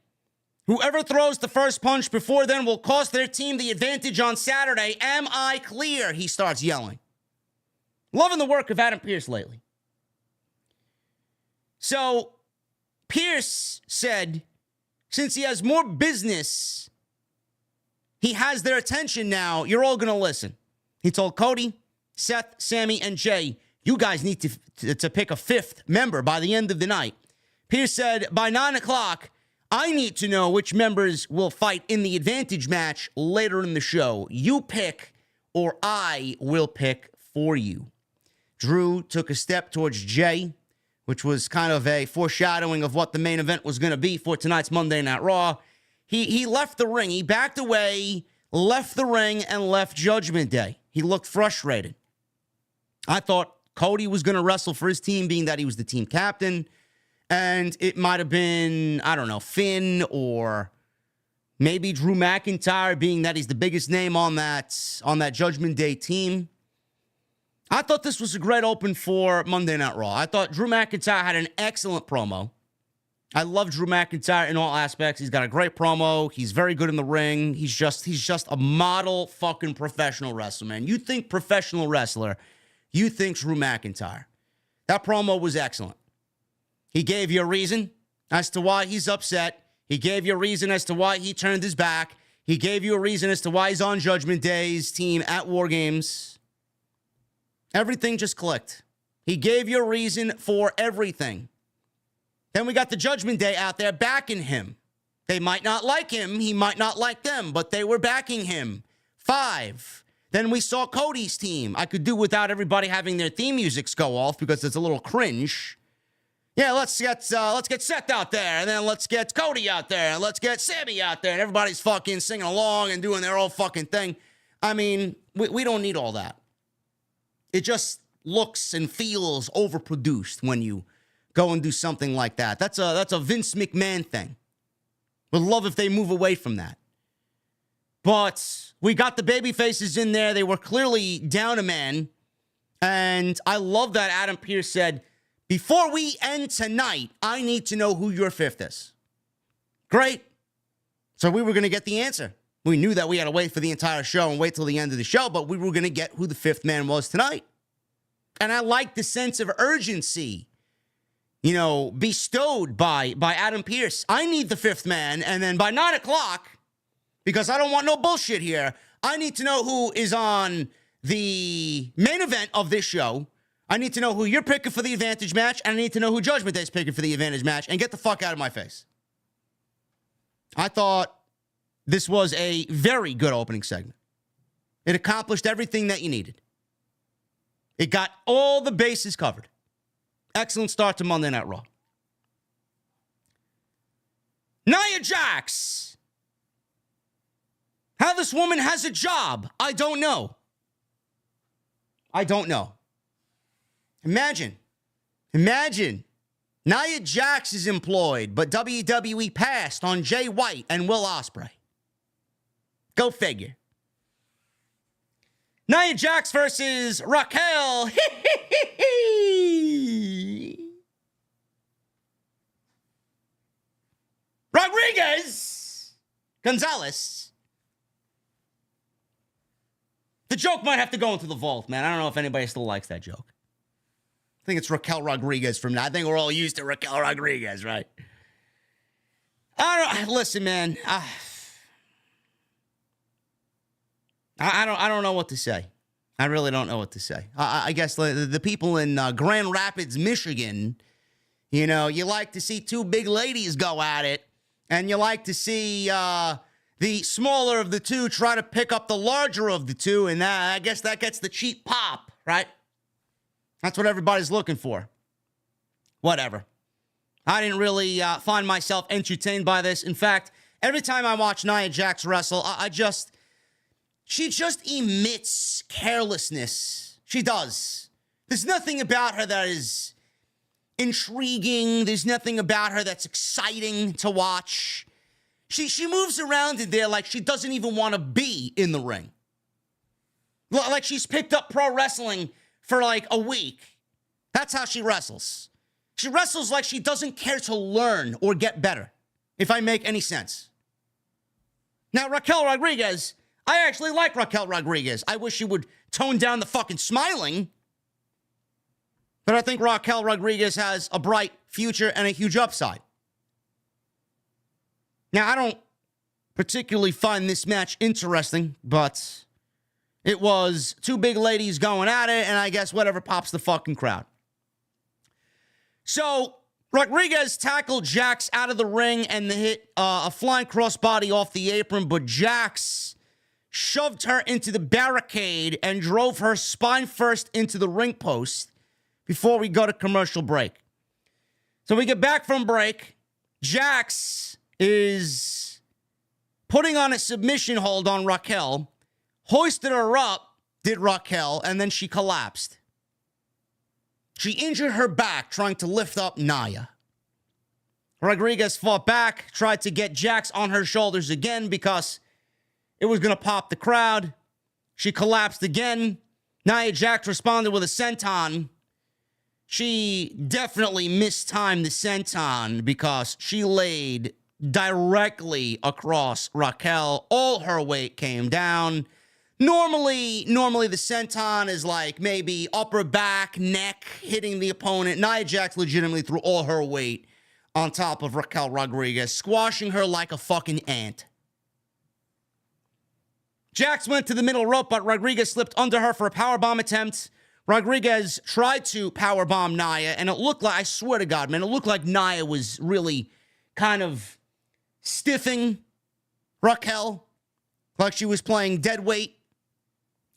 S2: Whoever throws the first punch before then will cost their team the advantage on Saturday. Am I clear? He starts yelling. Loving the work of Adam Pearce lately. So Pearce said, since he has more business, he has their attention now. You're all going to listen. He told Cody, Seth, Sammy, and Jey, you guys need to pick a 5th member by the end of the night. Pearce said, by 9 o'clock, I need to know which members will fight in the advantage match later in the show. You pick, or I will pick for you. Drew took a step towards Jey, which was kind of a foreshadowing of what the main event was going to be for tonight's Monday Night Raw. He left the ring. He backed away, left the ring, and left Judgment Day. He looked frustrated. I thought Cody was going to wrestle for his team, being that he was the team captain. And it might have been, I don't know, Finn or maybe Drew McIntyre, being that he's the biggest name on that Judgment Day team. I thought this was a great open for Monday Night Raw. I thought Drew McIntyre had an excellent promo. I love Drew McIntyre in all aspects. He's got a great promo. He's very good in the ring. He's just a model fucking professional wrestler, man. You think professional wrestler, you think Drew McIntyre. That promo was excellent. He gave you a reason as to why he's upset. He gave you a reason as to why he turned his back. He gave you a reason as to why he's on Judgment Day's team at War Games. Everything just clicked. He gave you a reason for everything. Then we got the Judgment Day out there backing him. They might not like him. He might not like them, but they were backing him. 5. Then we saw Cody's team. I could do without everybody having their theme musics go off because it's a little cringe. Yeah, let's get Seth out there, and then let's get Cody out there, and let's get Sammy out there, and everybody's fucking singing along and doing their own fucking thing. I mean, we don't need all that. It just looks and feels overproduced when you go and do something like that. That's a Vince McMahon thing. Would love if they move away from that. But we got the baby faces in there. They were clearly down a man. And I love that Adam Pearce said, before we end tonight, I need to know who your 5th is. Great. So we were going to get the answer. We knew that we had to wait for the entire show and wait till the end of the show, but we were going to get who the 5th man was tonight. And I like the sense of urgency, bestowed by Adam Pearce. I need the 5th man, and then by 9 o'clock, because I don't want no bullshit here, I need to know who is on the main event of this show. I need to know who you're picking for the advantage match, and I need to know who Judgment Day is picking for the advantage match, and get the fuck out of my face. I thought this was a very good opening segment. It accomplished everything that you needed. It got all the bases covered. Excellent start to Monday Night Raw. Nia Jax. How this woman has a job, I don't know. Imagine. Nia Jax is employed, but WWE passed on Jay White and Will Ospreay. Go figure. Nia Jax versus Raquel Rodriguez Gonzalez. The joke might have to go into the vault, man. I don't know if anybody still likes that joke. I think it's Raquel Rodriguez from now. I think we're all used to Raquel Rodriguez, right? I don't know. Listen, man. I don't know what to say. I really don't know what to say. I guess the people in Grand Rapids, Michigan, you know, you like to see two big ladies go at it, and you like to see the smaller of the two try to pick up the larger of the two, and I guess that gets the cheap pop, right? That's what everybody's looking for. Whatever. I didn't really find myself entertained by this. In fact, every time I watch Nia Jax wrestle, she just emits carelessness. She does. There's nothing about her that is intriguing. There's nothing about her that's exciting to watch. She moves around in there like she doesn't even want to be in the ring. Like she's picked up pro wrestling for like a week. That's how she wrestles. She wrestles like she doesn't care to learn or get better, if I make any sense. Now, Raquel Rodriguez, I actually like Raquel Rodriguez. I wish she would tone down the fucking smiling. But I think Raquel Rodriguez has a bright future and a huge upside. Now, I don't particularly find this match interesting, but it was two big ladies going at it, and I guess whatever pops the fucking crowd. So, Rodriguez tackled Jax out of the ring and hit a flying crossbody off the apron, but Jax shoved her into the barricade and drove her spine first into the ring post before we go to commercial break. So we get back from break. Jax is putting on a submission hold on Raquel, hoisted her up, did Raquel, and then she collapsed. She injured her back trying to lift up Nia. Rodriguez fought back, tried to get Jax on her shoulders again because it was going to pop the crowd. She collapsed again. Nia Jax responded with a senton. She definitely mistimed the senton because she laid directly across Raquel. All her weight came down. Normally the senton is like maybe upper back, neck, hitting the opponent. Nia Jax legitimately threw all her weight on top of Raquel Rodriguez, squashing her like a fucking ant. Jax went to the middle rope, but Rodriguez slipped under her for a powerbomb attempt. Rodriguez tried to powerbomb Nia, and it looked like, I swear to God, man, it looked like Nia was really kind of stiffing Raquel, like she was playing dead weight.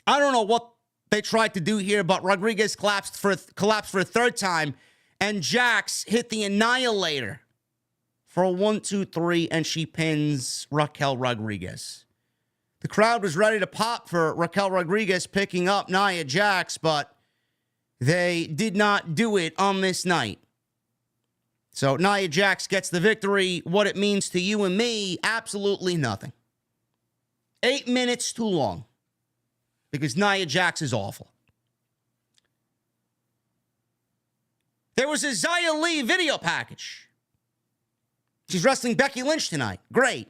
S2: I don't know what they tried to do here, but Rodriguez collapsed for a third time, and Jax hit the Annihilator for a 1, 2, 3, and she pins Raquel Rodriguez. The crowd was ready to pop for Raquel Rodriguez picking up Nia Jax, but they did not do it on this night. So Nia Jax gets the victory. What it means to you and me, absolutely nothing. 8 minutes too long. Because Nia Jax is awful. There was a Xia Li video package. She's wrestling Becky Lynch tonight. Great.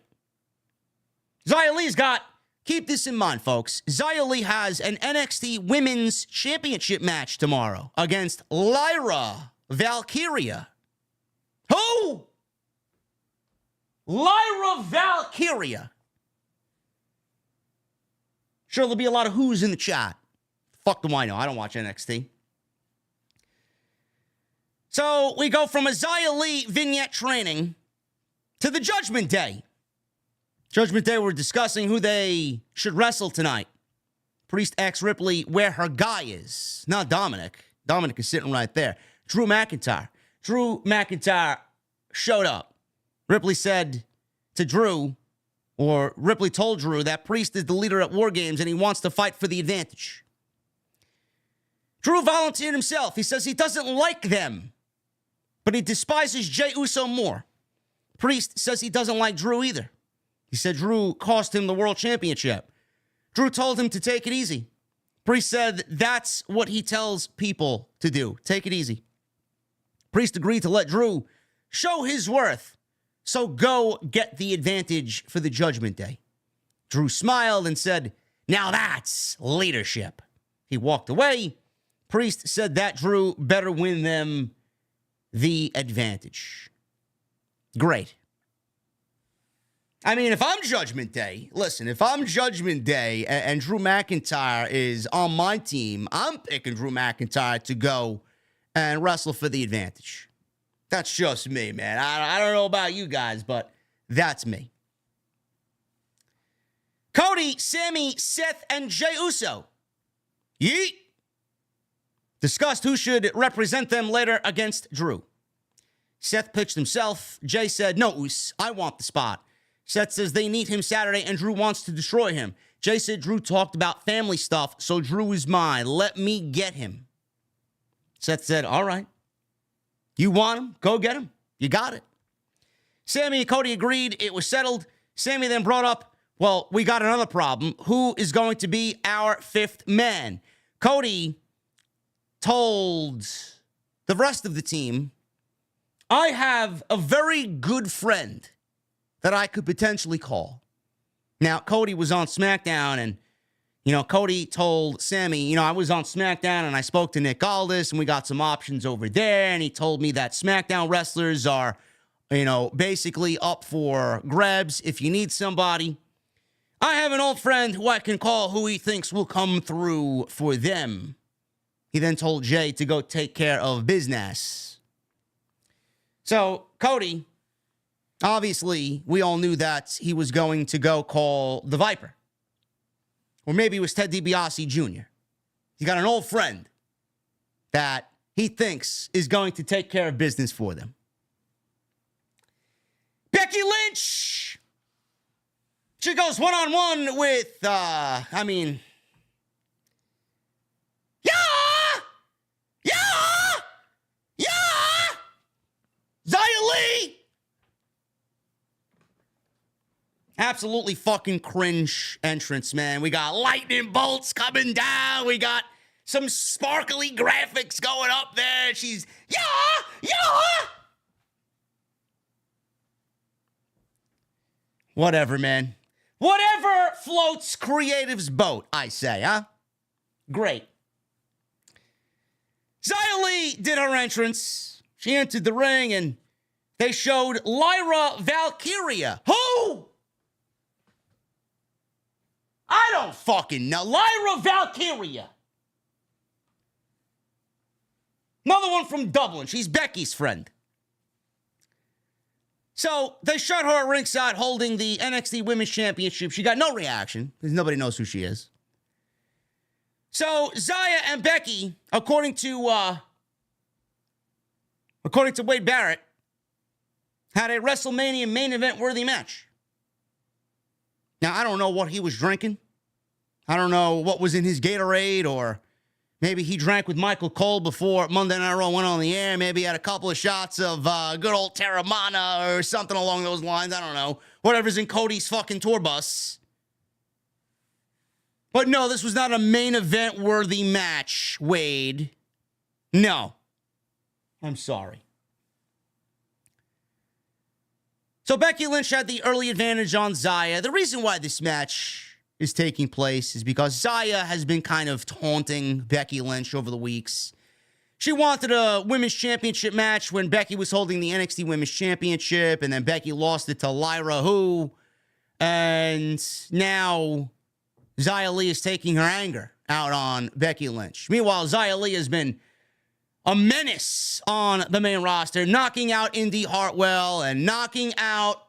S2: Xia Li's got, keep this in mind, folks. Xia Li has an NXT Women's Championship match tomorrow against Lyra Valkyria. Who? Lyra Valkyria. Sure, there'll be a lot of who's in the chat. Fuck do I know? I don't watch NXT. So we go from a Xia Li vignette training to the Judgment Day. Judgment Day, we're discussing who they should wrestle tonight. Priest asks Ripley where her guy is. Not Dominic. Dominic is sitting right there. Drew McIntyre. Drew McIntyre showed up. Ripley said to Drew, or Ripley told Drew, that Priest is the leader at War Games and he wants to fight for the advantage. Drew volunteered himself. He says he doesn't like them, but he despises Jey Uso more. Priest says he doesn't like Drew either. He said Drew cost him the world championship. Drew told him to take it easy. Priest said that's what he tells people to do. Take it easy. Priest agreed to let Drew show his worth. So go get the advantage for the Judgment Day. Drew smiled and said, now that's leadership. He walked away. Priest said that Drew better win them the advantage. Great. I mean, if I'm Judgment Day, listen, if I'm Judgment Day and Drew McIntyre is on my team, I'm picking Drew McIntyre to go and wrestle for the advantage. That's just me, man. I don't know about you guys, but that's me. Cody, Sammy, Seth, and Jey Uso. Yeet. Discussed who should represent them later against Drew. Seth pitched himself. Jey said, no, Us, I want the spot. Seth says they need him Saturday and Drew wants to destroy him. Jey said Drew talked about family stuff, so Drew is mine. Let me get him. Seth said, all right. You want him? Go get him. You got it. Sammy and Cody agreed it was settled. Sammy then brought up, well, we got another problem. Who is going to be our fifth man? Cody told the rest of the team, I have a very good friend that I could potentially call. Now, Cody was on SmackDown, and, Cody told Sammy, I was on SmackDown, and I spoke to Nick Aldis, and we got some options over there, and he told me that SmackDown wrestlers are, basically up for grabs if you need somebody. I have an old friend who I can call who he thinks will come through for them. He then told Jey to go take care of business. So, Cody, obviously, we all knew that he was going to go call the Viper. Or maybe it was Ted DiBiase Jr. He's got an old friend that he thinks is going to take care of business for them. Becky Lynch! She goes one-on-one with, Yeah! Xia Li! Absolutely fucking cringe entrance, man. We got lightning bolts coming down. We got some sparkly graphics going up there. She's, yeah! Whatever, man. Whatever floats creative's boat, I say, huh? Great. Xia Li did her entrance. She entered the ring, and they showed Lyra Valkyria. Who? I don't fucking know. Lyra Valkyria. Another one from Dublin. She's Becky's friend. So they shot her at ringside holding the NXT Women's Championship. She got no reaction because nobody knows who she is. So Xia and Becky, according to Wade Barrett, had a WrestleMania main event worthy match. Now, I don't know what he was drinking. I don't know what was in his Gatorade, or maybe he drank with Michael Cole before Monday Night Raw went on the air. Maybe he had a couple of shots of good old Terramana or something along those lines. I don't know. Whatever's in Cody's fucking tour bus. But no, this was not a main event worthy match, Wade. No. I'm sorry. So Becky Lynch had the early advantage on Xia. The reason why this match is taking place is because Xia has been kind of taunting Becky Lynch over the weeks. She wanted a women's championship match when Becky was holding the NXT Women's Championship, and then Becky lost it to Lyra Who. And now Xia Li is taking her anger out on Becky Lynch. Meanwhile, Xia Li has been a menace on the main roster, knocking out Indy Hartwell and knocking out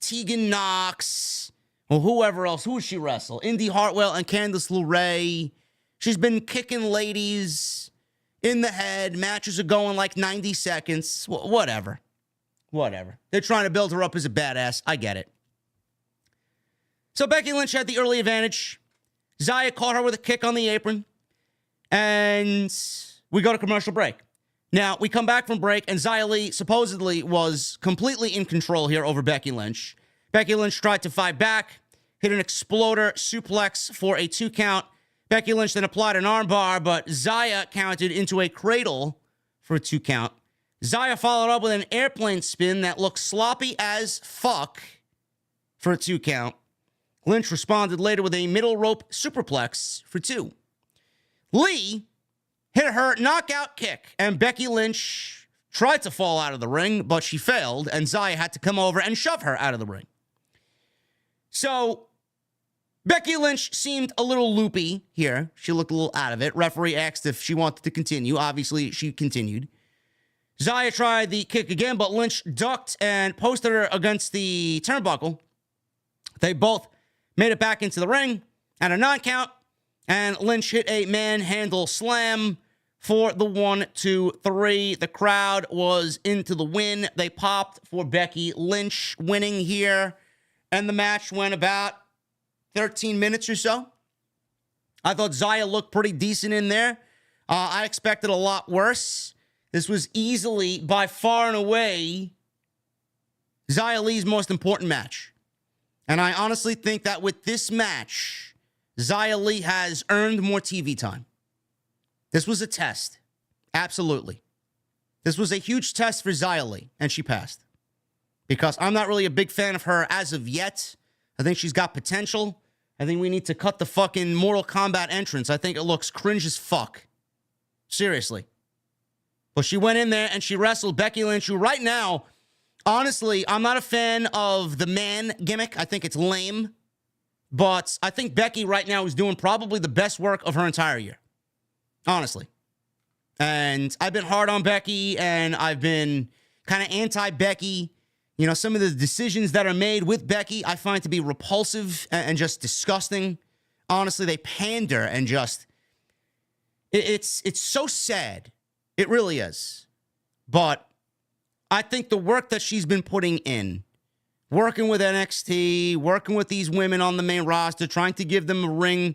S2: Tegan Knox, or whoever else. Who does she wrestle? Indy Hartwell and Candice LeRae. She's been kicking ladies in the head. Matches are going like 90 seconds. Whatever. They're trying to build her up as a badass. I get it. So Becky Lynch had the early advantage. Xia caught her with a kick on the apron. And we go to commercial break. Now, we come back from break, and Xia Li supposedly was completely in control here over Becky Lynch. Becky Lynch tried to fight back, hit an exploder suplex for a 2 count. Becky Lynch then applied an armbar, but Xia counted into a cradle for a 2 count. Xia followed up with an airplane spin that looked sloppy as fuck for a 2 count. Lynch responded later with a middle rope superplex for 2. Lee hit her knockout kick, and Becky Lynch tried to fall out of the ring, but she failed, and Xia had to come over and shove her out of the ring. So Becky Lynch seemed a little loopy here. She looked a little out of it. Referee asked if she wanted to continue. Obviously, she continued. Xia tried the kick again, but Lynch ducked and posted her against the turnbuckle. They both made it back into the ring at a 9 count, and Lynch hit a manhandle slam for the 1, 2, 3. The crowd was into the win. They popped for Becky Lynch winning here, and the match went about 13 minutes or so. I thought Xia looked pretty decent in there. I expected a lot worse. This was easily, by far and away, Xia Li's most important match. And I honestly think that with this match, Xia Li has earned more TV time. This was a test. Absolutely. This was a huge test for Xia Li, and she passed. Because I'm not really a big fan of her as of yet. I think she's got potential. I think we need to cut the fucking Mortal Kombat entrance. I think it looks cringe as fuck. Seriously. But she went in there and she wrestled Becky Lynch, who right now, honestly, I'm not a fan of the man gimmick. I think it's lame. But I think Becky right now is doing probably the best work of her entire year. Honestly. And I've been hard on Becky, and I've been kind of anti-Becky. You know, some of the decisions that are made with Becky, I find to be repulsive and just disgusting. Honestly, they pander and just... It's so sad. It really is. But I think the work that she's been putting in, working with NXT, working with these women on the main roster, trying to give them a ring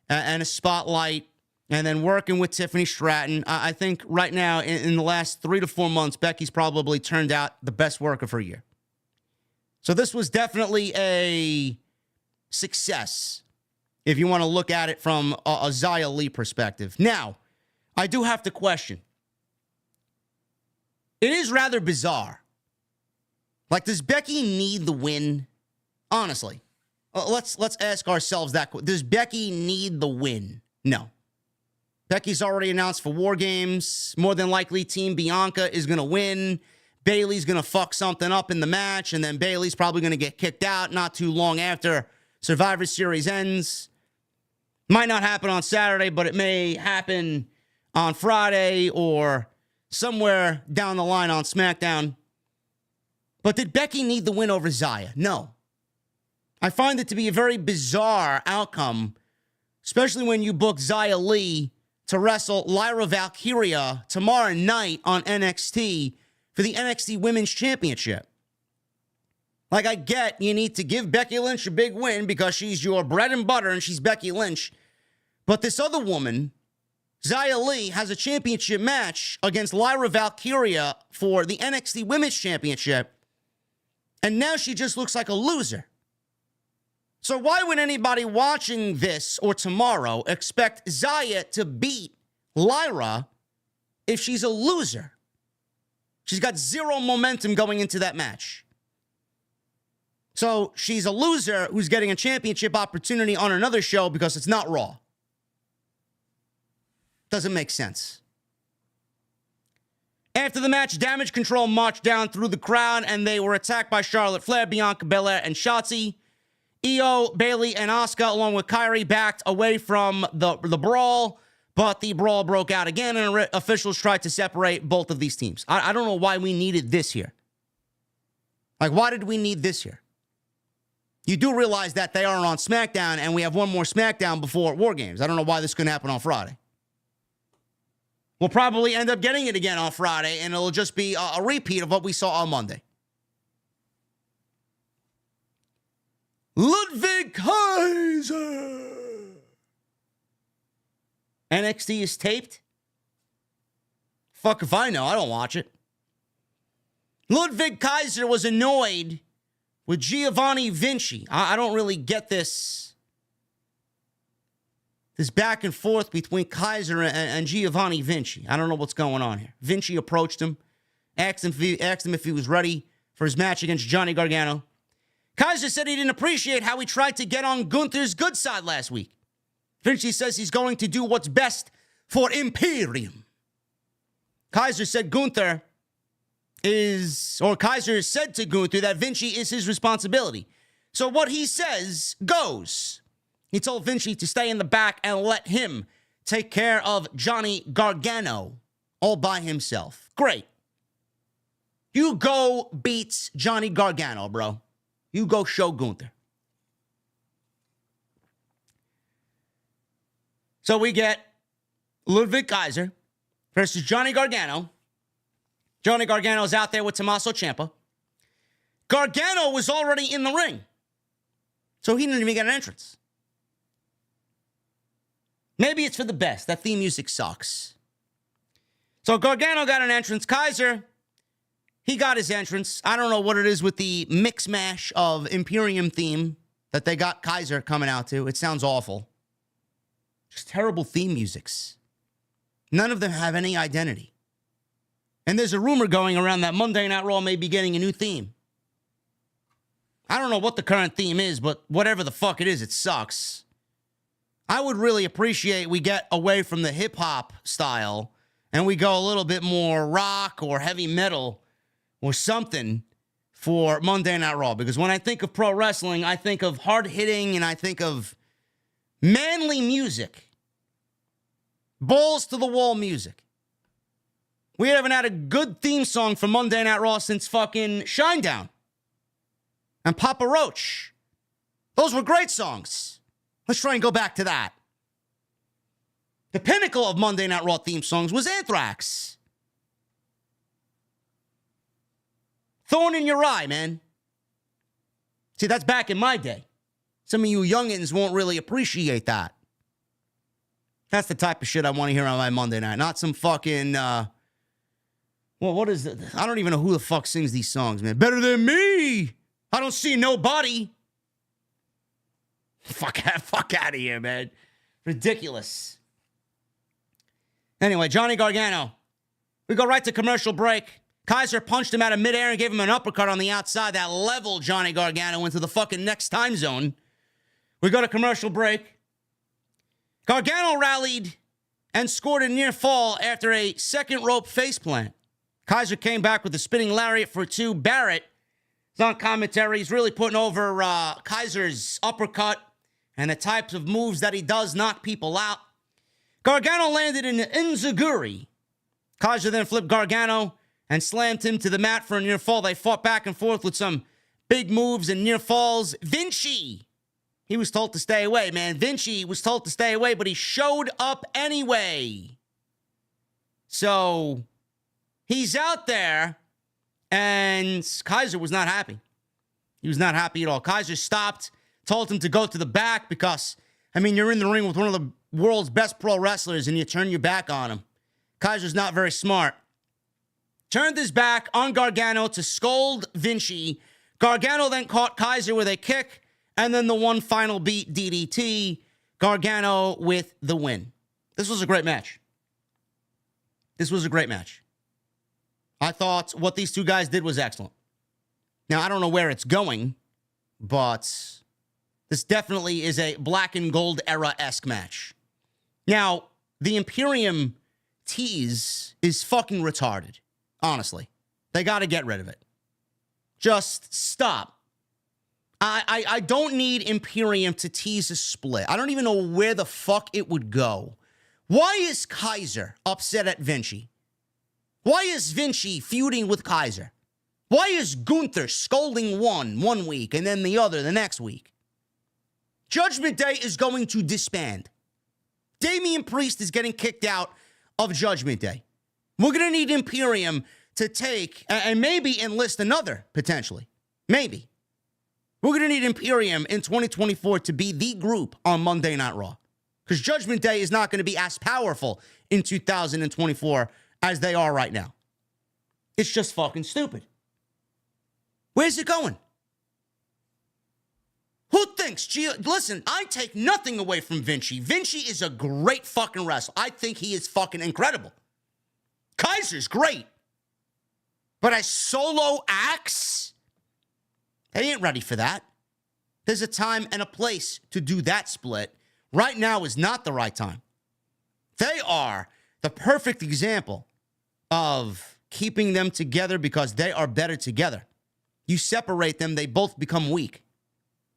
S2: and a spotlight, and then working with Tiffany Stratton, I think right now, in the last 3 to 4 months, Becky's probably turned out the best work of her year. So this was definitely a success, if you want to look at it from a Xia Li perspective. Now, I do have to question. It is rather bizarre. Like, does Becky need the win? Honestly. Let's ask ourselves that. Does Becky need the win? No. Becky's already announced for War Games. More than likely, Team Bianca is going to win. Bayley's going to fuck something up in the match, and then Bayley's probably going to get kicked out not too long after Survivor Series ends. Might not happen on Saturday, but it may happen on Friday or somewhere down the line on SmackDown. But did Becky need the win over Xia? No. I find it to be a very bizarre outcome, especially when you book Xia Li to wrestle Lyra Valkyria tomorrow night on NXT for the NXT Women's Championship. Like, I get you need to give Becky Lynch a big win because she's your bread and butter and she's Becky Lynch. But this other woman, Xia Li, has a championship match against Lyra Valkyria for the NXT Women's Championship. And now she just looks like a loser. So why would anybody watching this or tomorrow expect Xia to beat Lyra if she's a loser? She's got zero momentum going into that match. So she's a loser who's getting a championship opportunity on another show because it's not Raw. Doesn't make sense. After the match, Damage Control marched down through the crowd and they were attacked by Charlotte Flair, Bianca Belair, and Shotzi. Io, Bayley, and Asuka, along with Kairi, backed away from the brawl, but the brawl broke out again, and officials tried to separate both of these teams. I don't know why we needed this here. Like, why did we need this here? You do realize that they are on SmackDown, and we have one more SmackDown before War Games. I don't know why this couldn't happen on Friday. We'll probably end up getting it again on Friday, and it'll just be a repeat of what we saw on Monday. Ludwig Kaiser. NXT is taped? Fuck if I know. I don't watch it. Ludwig Kaiser was annoyed with Giovanni Vinci. I don't really get this back and forth between Kaiser and Giovanni Vinci. I don't know what's going on here. Vinci approached him, asked him if he was ready for his match against Johnny Gargano. Kaiser said he didn't appreciate how he tried to get on Gunther's good side last week. Vinci says he's going to do what's best for Imperium. Kaiser said Kaiser said to Gunther that Vinci is his responsibility. So what he says goes. He told Vinci to stay in the back and let him take care of Johnny Gargano all by himself. Great. You go beat Johnny Gargano, bro. You go show Gunther. So we get Ludwig Kaiser versus Johnny Gargano. Johnny Gargano's out there with Tommaso Ciampa. Gargano was already in the ring, so he didn't even get an entrance. Maybe it's for the best. That theme music sucks. So Gargano got an entrance. Kaiser, he got his entrance. I don't know what it is with the mix mash of Imperium theme that they got Kaiser coming out to. It sounds awful. Just terrible theme musics. None of them have any identity. And there's a rumor going around that Monday Night Raw may be getting a new theme. I don't know what the current theme is, but whatever the fuck it is, it sucks. I would really appreciate we get away from the hip-hop style and we go a little bit more rock or heavy metal or something for Monday Night Raw. Because when I think of pro wrestling, I think of hard-hitting and I think of manly music. Balls-to-the-wall music. We haven't had a good theme song for Monday Night Raw since fucking Shinedown and Papa Roach. Those were great songs. Let's try and go back to that. The pinnacle of Monday Night Raw theme songs was Anthrax. Thorn in Your Eye, man. See, that's back in my day. Some of you youngins won't really appreciate that. That's the type of shit I want to hear on my Monday night. Not some fucking, what is it? I don't even know who the fuck sings these songs, man. Better Than Me. I don't see nobody. Fuck out of here, man. Ridiculous. Anyway, Johnny Gargano. We go right to commercial break. Kaiser punched him out of midair and gave him an uppercut on the outside that leveled Johnny Gargano into the fucking next time zone. We go to commercial break. Gargano rallied and scored a near fall after a second rope faceplant. Kaiser came back with a spinning lariat for two. Barrett is on commentary. He's really putting over Kaiser's uppercut and the types of moves that he does knock people out. Gargano landed in an enziguri. Kaiser then flipped Gargano and slammed him to the mat for a near fall. They fought back and forth with some big moves and near falls. Vinci, he was told to stay away, man. Vinci was told to stay away, but he showed up anyway. So he's out there, and Kaiser was not happy. He was not happy at all. Kaiser stopped, told him to go to the back because, I mean, you're in the ring with one of the world's best pro wrestlers and you turn your back on him. Kaiser's not very smart. Turned his back on Gargano to scold Vinci. Gargano then caught Kaiser with a kick and then the one final beat DDT. Gargano with the win. This was a great match. This was a great match. I thought what these two guys did was excellent. Now, I don't know where it's going, but this definitely is a black and gold era-esque match. Now, the Imperium tease is fucking retarded, honestly. They got to get rid of it. Just stop. I don't need Imperium to tease a split. I don't even know where the fuck it would go. Why is Kaiser upset at Vinci? Why is Vinci feuding with Kaiser? Why is Gunther scolding one week and then the other the next week? Judgment Day is going to disband. Damian Priest is getting kicked out of Judgment Day. We're going to need Imperium to take and maybe enlist another, potentially. Maybe. We're going to need Imperium in 2024 to be the group on Monday Night Raw. Because Judgment Day is not going to be as powerful in 2024 as they are right now. It's just fucking stupid. Where's it going? Who thinks? Listen, I take nothing away from Vinci. Vinci is a great fucking wrestler. I think he is fucking incredible. Kaiser's great. But as solo acts, they ain't ready for that. There's a time and a place to do that split. Right now is not the right time. They are the perfect example of keeping them together because they are better together. You separate them, they both become weak.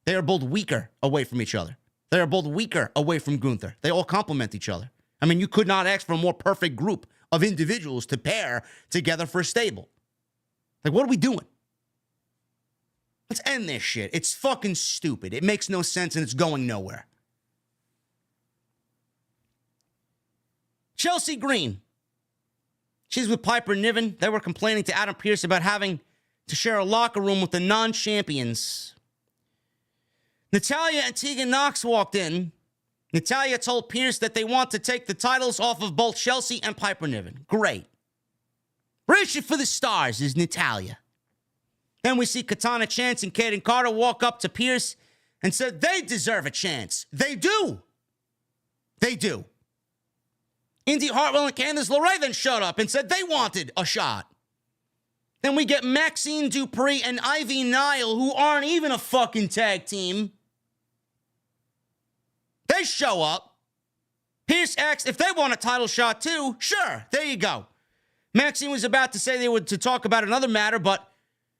S2: They are both weaker away from each other. They are both weaker away from Gunther. They all complement each other. I mean, you could not ask for a more perfect group of individuals to pair together for a stable. Like, what are we doing? Let's end this shit. It's fucking stupid. It makes no sense and it's going nowhere. Chelsea Green. She's with Piper Niven. They were complaining to Adam Pearce about having to share a locker room with the non-champions. Natalya and Tegan Nox walked in. Natalya told Pearce that they want to take the titles off of both Chelsea and Piper Niven. Great. Reach it for the stars is Natalya. Then we see Katana Chance and Kaden Carter walk up to Pearce and said they deserve a chance. They do. They do. Indy Hartwell and Candice LeRae then showed up and said they wanted a shot. Then we get Maxine Dupree and Ivy Nile, who aren't even a fucking tag team. They show up. Pearce asked if they want a title shot too. Sure, there you go. Maxine was about to say they were to talk about another matter, but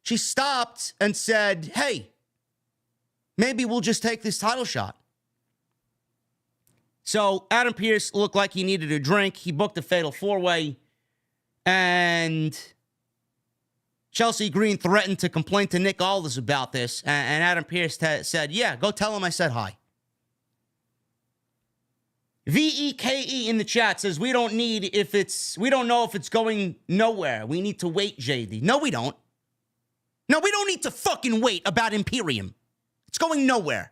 S2: she stopped and said, hey, maybe we'll just take this title shot. So Adam Pearce looked like he needed a drink. He booked a fatal four-way. And Chelsea Green threatened to complain to Nick Aldis about this. And Adam Pearce said, yeah, go tell him I said hi. VEKE in the chat says, we don't know if it's going nowhere. We need to wait, JD. No, we don't. No, we don't need to fucking wait about Imperium. It's going nowhere.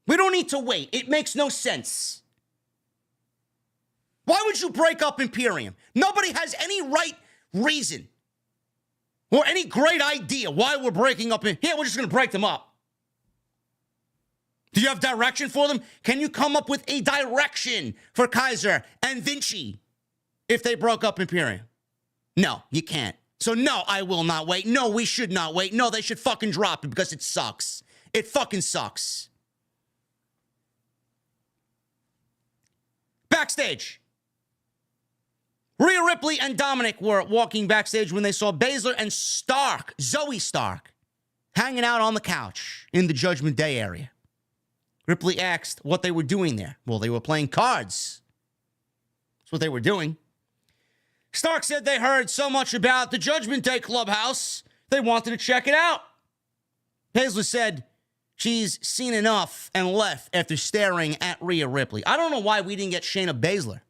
S2: We don't need to wait. It makes no sense. Why would you break up Imperium? Nobody has any right reason or any great idea why we're breaking up. We're just going to break them up. Do you have direction for them? Can you come up with a direction for Kaiser and Vinci if they broke up Imperium? No, you can't. So no, I will not wait. No, we should not wait. No, they should fucking drop it because it sucks. It fucking sucks. Backstage. Rhea Ripley and Dominic were walking backstage when they saw Baszler and Zoe Stark, hanging out on the couch in the Judgment Day area. Ripley asked what they were doing there. Well, they were playing cards. That's what they were doing. Stark said they heard so much about the Judgment Day clubhouse, they wanted to check it out. Baszler said she's seen enough and left after staring at Rhea Ripley. I don't know why we didn't get Shayna Baszler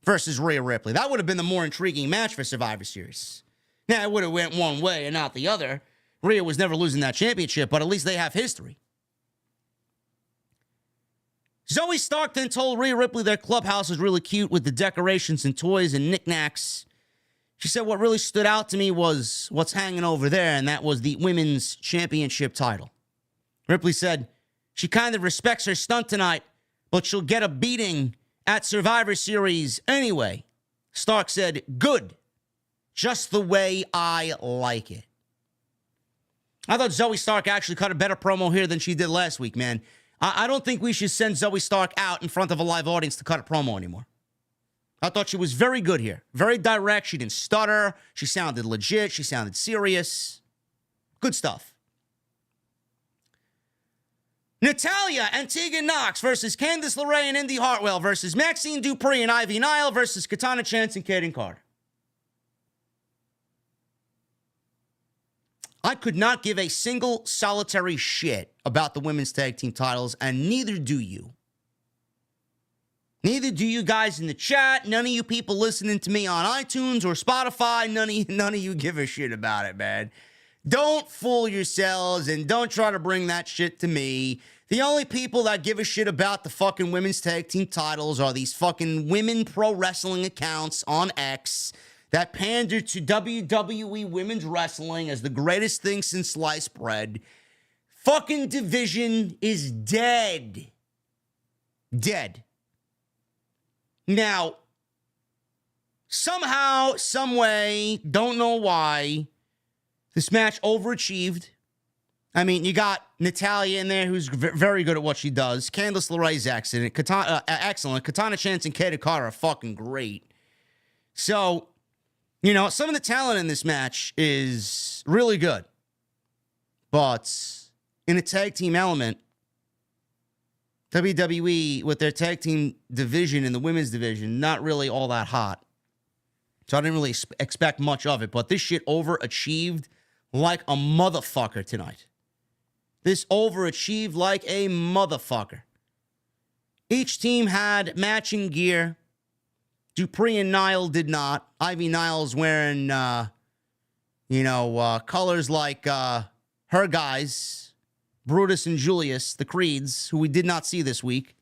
S2: versus Rhea Ripley. That would have been the more intriguing match for Survivor Series. Now, it would have went one way and not the other. Rhea was never losing that championship, but at least they have history. Zoe Stark then told Rhea Ripley their clubhouse was really cute with the decorations and toys and knickknacks. She said what really stood out to me was what's hanging over there, and that was the women's championship title. Ripley said she kind of respects her stunt tonight, but she'll get a beating at Survivor Series anyway. Stark said, good. Just the way I like it. I thought Zoe Stark actually cut a better promo here than she did last week, man. I don't think we should send Zoe Stark out in front of a live audience to cut a promo anymore. I thought she was very good here. Very direct. She didn't stutter. She sounded legit. She sounded serious. Good stuff. Natalya and Tegan Nox versus Candice LeRae and Indy Hartwell versus Maxine Dupree and Ivy Nile versus Katana Chance and Kaden Carter. I could not give a single solitary shit about the women's tag team titles, and neither do you. Neither do you guys in the chat. None of you people listening to me on iTunes or Spotify. None of you give a shit about it, man. Don't fool yourselves and don't try to bring that shit to me. The only people that give a shit about the fucking women's tag team titles are these fucking women pro wrestling accounts on X that pander to WWE women's wrestling as the greatest thing since sliced bread. Fucking division is dead. Dead. Now, somehow, some way, don't know why, this match overachieved. I mean, you got Natalya in there, who's very good at what she does. Candice LeRae's excellent. Katana Chance and Kaden Carter are fucking great. So, you know, some of the talent in this match is really good. But in a tag team element, WWE, with their tag team division in the women's division, not really all that hot. So I didn't really expect much of it. But this shit overachieved like a motherfucker tonight. This overachieved like a motherfucker. Each team had matching gear. Dupree and Nile did not. Ivy Nile's wearing, colors like her guys, Brutus and Julius, the Creeds, who we did not see this week.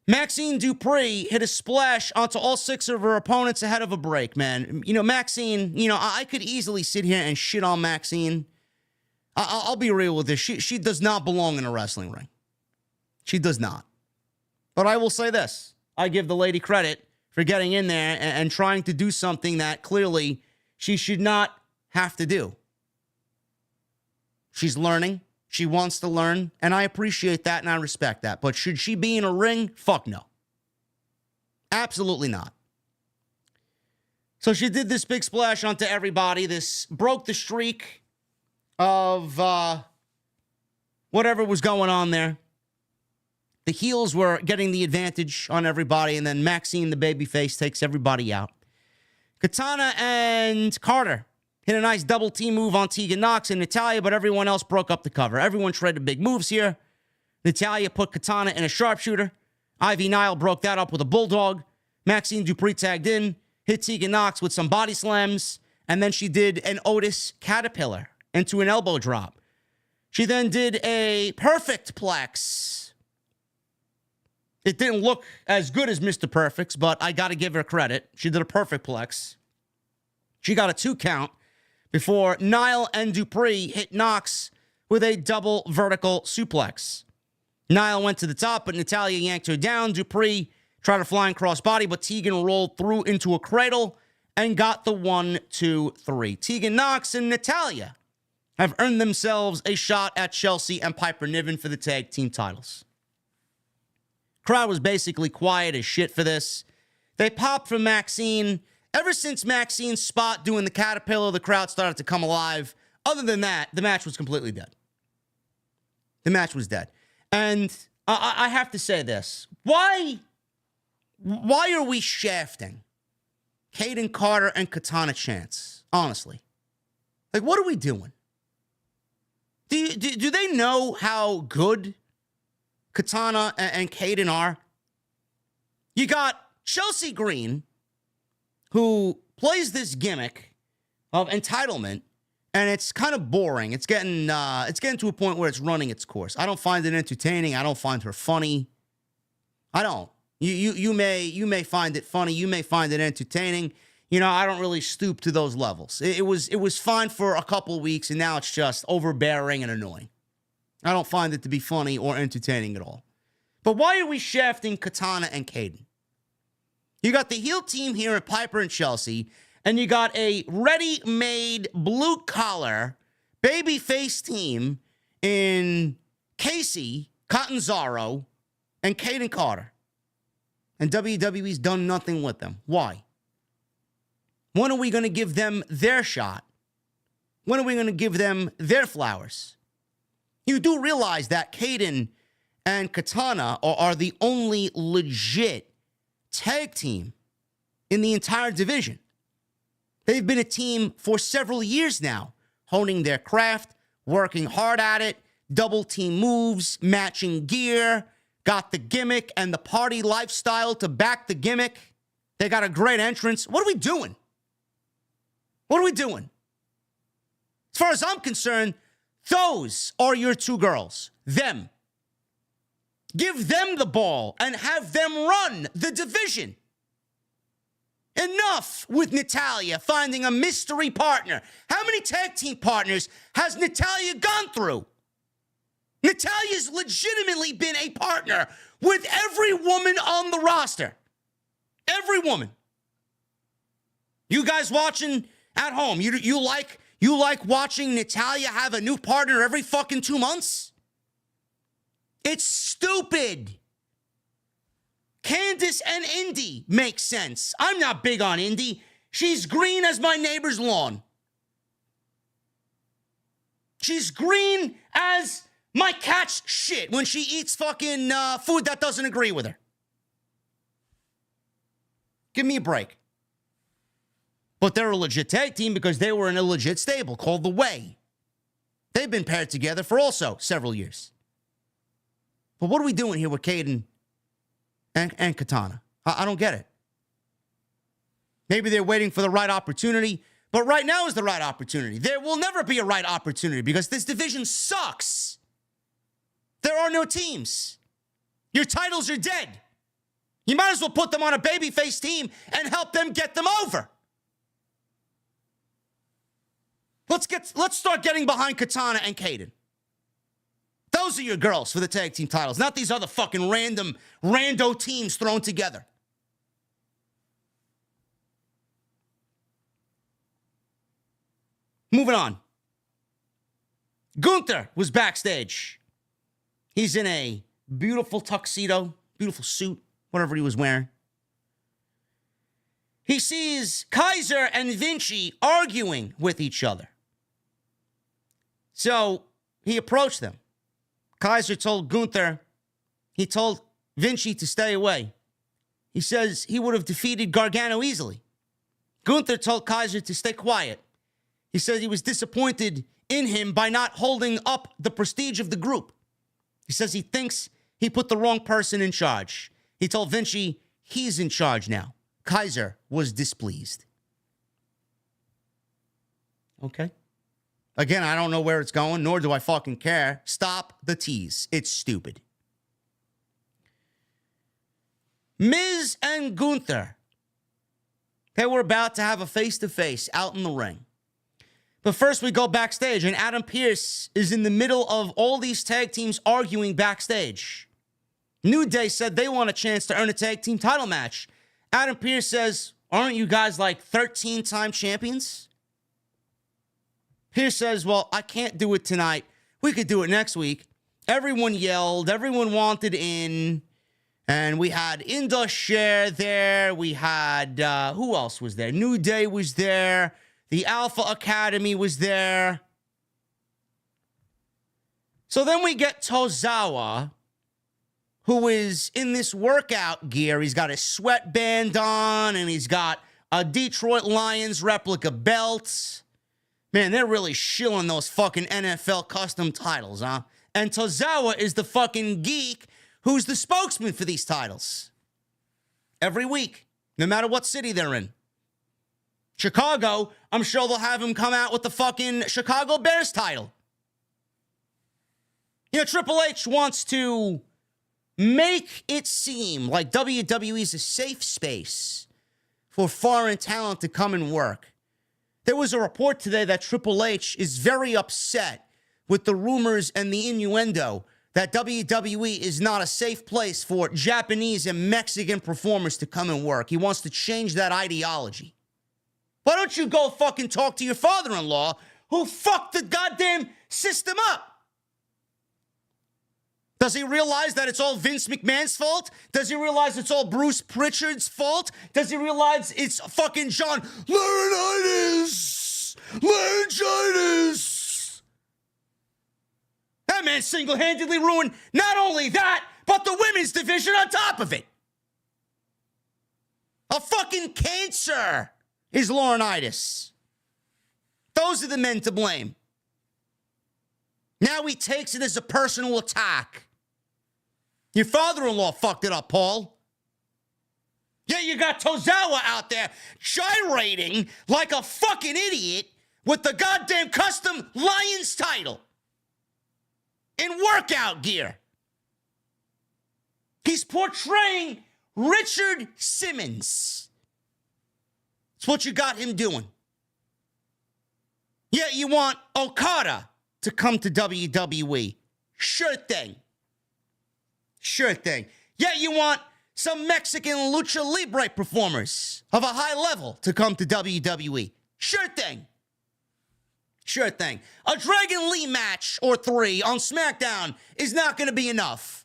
S2: Maxine Dupree hit a splash onto all 6 of her opponents ahead of a break, man. Maxine, I could easily sit here and shit on Maxine. I'll be real with this. She does not belong in a wrestling ring. She does not. But I will say this. I give the lady credit for getting in there and trying to do something that clearly she should not have to do. She's learning. She wants to learn. And I appreciate that and I respect that. But should she be in a ring? Fuck no. Absolutely not. So she did this big splash onto everybody. This broke the streak of whatever was going on there. The heels were getting the advantage on everybody, and then Maxine, the babyface, takes everybody out. Katana and Carter hit a nice double team move on Tegan Nox and Natalya, but everyone else broke up the cover. Everyone traded big moves here. Natalya put Katana in a sharpshooter. Ivy Nile broke that up with a bulldog. Maxine Dupree tagged in, hit Tegan Nox with some body slams, and then she did an Otis Caterpillar into an elbow drop. She then did a perfect plex. It didn't look as good as Mr. Perfect's, but I got to give her credit. She did a perfect plex. She got a 2 count before Nile and Dupree hit Nox with a double vertical suplex. Nile went to the top, but Natalya yanked her down. Dupree tried a flying crossbody, but Tegan rolled through into a cradle and got the 1, 2, 3. Tegan Nox and Natalya have earned themselves a shot at Chelsea and Piper Niven for the tag team titles. Crowd was basically quiet as shit for this. They popped for Maxine. Ever since Maxine's spot doing the Caterpillar, the crowd started to come alive. Other than that, the match was completely dead. The match was dead. And I have to say this. Why are we shafting Kaden Carter and Katana Chance? Honestly. Like, what are we doing? Do they know how good Katana and Kaden are? You got Chelsea Green, who plays this gimmick of entitlement, and it's kind of boring. It's getting to a point where it's running its course. I don't find it entertaining. I don't find her funny. I don't. You may find it funny. You may find it entertaining. I don't really stoop to those levels. It was fine for a couple weeks, and now it's just overbearing and annoying. I don't find it to be funny or entertaining at all. But why are we shafting Katana and Kaden? You got the heel team here at Piper and Chelsea, and you got a ready-made blue-collar babyface team in Casey, Catanzaro, and Kaden Carter. And WWE's done nothing with them. Why? When are we going to give them their shot? When are we going to give them their flowers? You do realize that Kaden and Katana are the only legit tag team in the entire division. They've been a team for several years now, honing their craft, working hard at it, double team moves, matching gear, got the gimmick and the party lifestyle to back the gimmick. They got a great entrance. What are we doing? What are we doing? As far as I'm concerned, those are your 2 girls. Them. Give them the ball and have them run the division. Enough with Natalya finding a mystery partner. How many tag team partners has Natalya gone through? Natalya's legitimately been a partner with every woman on the roster. Every woman. You guys watching at home, you like watching Natalya have a new partner every fucking 2 months? It's stupid. Candice and Indy make sense. I'm not big on Indy. She's green as my neighbor's lawn. She's green as my cat's shit when she eats fucking food that doesn't agree with her. Give me a break. But they're a legit tag team because they were in a legit stable called The Way. They've been paired together for also several years. But what are we doing here with Caden and Katana? I don't get it. Maybe they're waiting for the right opportunity, but right now is the right opportunity. There will never be a right opportunity because this division sucks. There are no teams. Your titles are dead. You might as well put them on a babyface team and help them get them over. Let's start getting behind Katana and Caden. Those are your girls for the tag team titles, not these other fucking rando teams thrown together. Moving on. Gunther was backstage. He's in a beautiful tuxedo, beautiful suit, whatever he was wearing. He sees Kaiser and Vinci arguing with each other. So he approached them. Kaiser told Gunther, he told Vinci to stay away. He says he would have defeated Gargano easily. Gunther told Kaiser to stay quiet. He said he was disappointed in him by not holding up the prestige of the group. He says he thinks he put the wrong person in charge. He told Vinci he's in charge now. Kaiser was displeased. Okay. Again, I don't know where it's going, nor do I fucking care. Stop the tease. It's stupid. Miz and Gunther, they were about to have a face-to-face out in the ring. But first we go backstage, and Adam Pearce is in the middle of all these tag teams arguing backstage. New Day said they want a chance to earn a tag team title match. Adam Pearce says, aren't you guys like 13-time champions? Pearce says, well, I can't do it tonight. We could do it next week. Everyone yelled. Everyone wanted in. And we had Indus Sher there. We had, who else was there? New Day was there. The Alpha Academy was there. So then we get Tozawa, who is in this workout gear. He's got a sweatband on, and he's got a Detroit Lions replica belt. Man, they're really shilling those fucking NFL custom titles, huh? And Tozawa is the fucking geek who's the spokesman for these titles. Every week, no matter what city they're in. Chicago, I'm sure they'll have him come out with the fucking Chicago Bears title. You know, Triple H wants to make it seem like WWE is a safe space for foreign talent to come and work. There was a report today that Triple H is very upset with the rumors and the innuendo that WWE is not a safe place for Japanese and Mexican performers to come and work. He wants to change that ideology. Why don't you go fucking talk to your father-in-law who fucked the goddamn system up? Does he realize that it's all Vince McMahon's fault? Does he realize it's all Bruce Pritchard's fault? Does he realize it's fucking John Laurinaitis? Laryngitis! That man single-handedly ruined not only that, but the women's division on top of it. A fucking cancer is Laurinaitis. Those are the men to blame. Now he takes it as a personal attack. Your father-in-law fucked it up, Paul. Yeah, you got Tozawa out there gyrating like a fucking idiot with the goddamn custom Lions title in workout gear. He's portraying Richard Simmons. That's what you got him doing. Yeah, you want Okada to come to WWE. Sure thing. Sure thing. Yeah, you want some Mexican lucha libre performers of a high level to come to WWE. Sure thing. Sure thing. A Dragon Lee match or 3 on SmackDown is not going to be enough.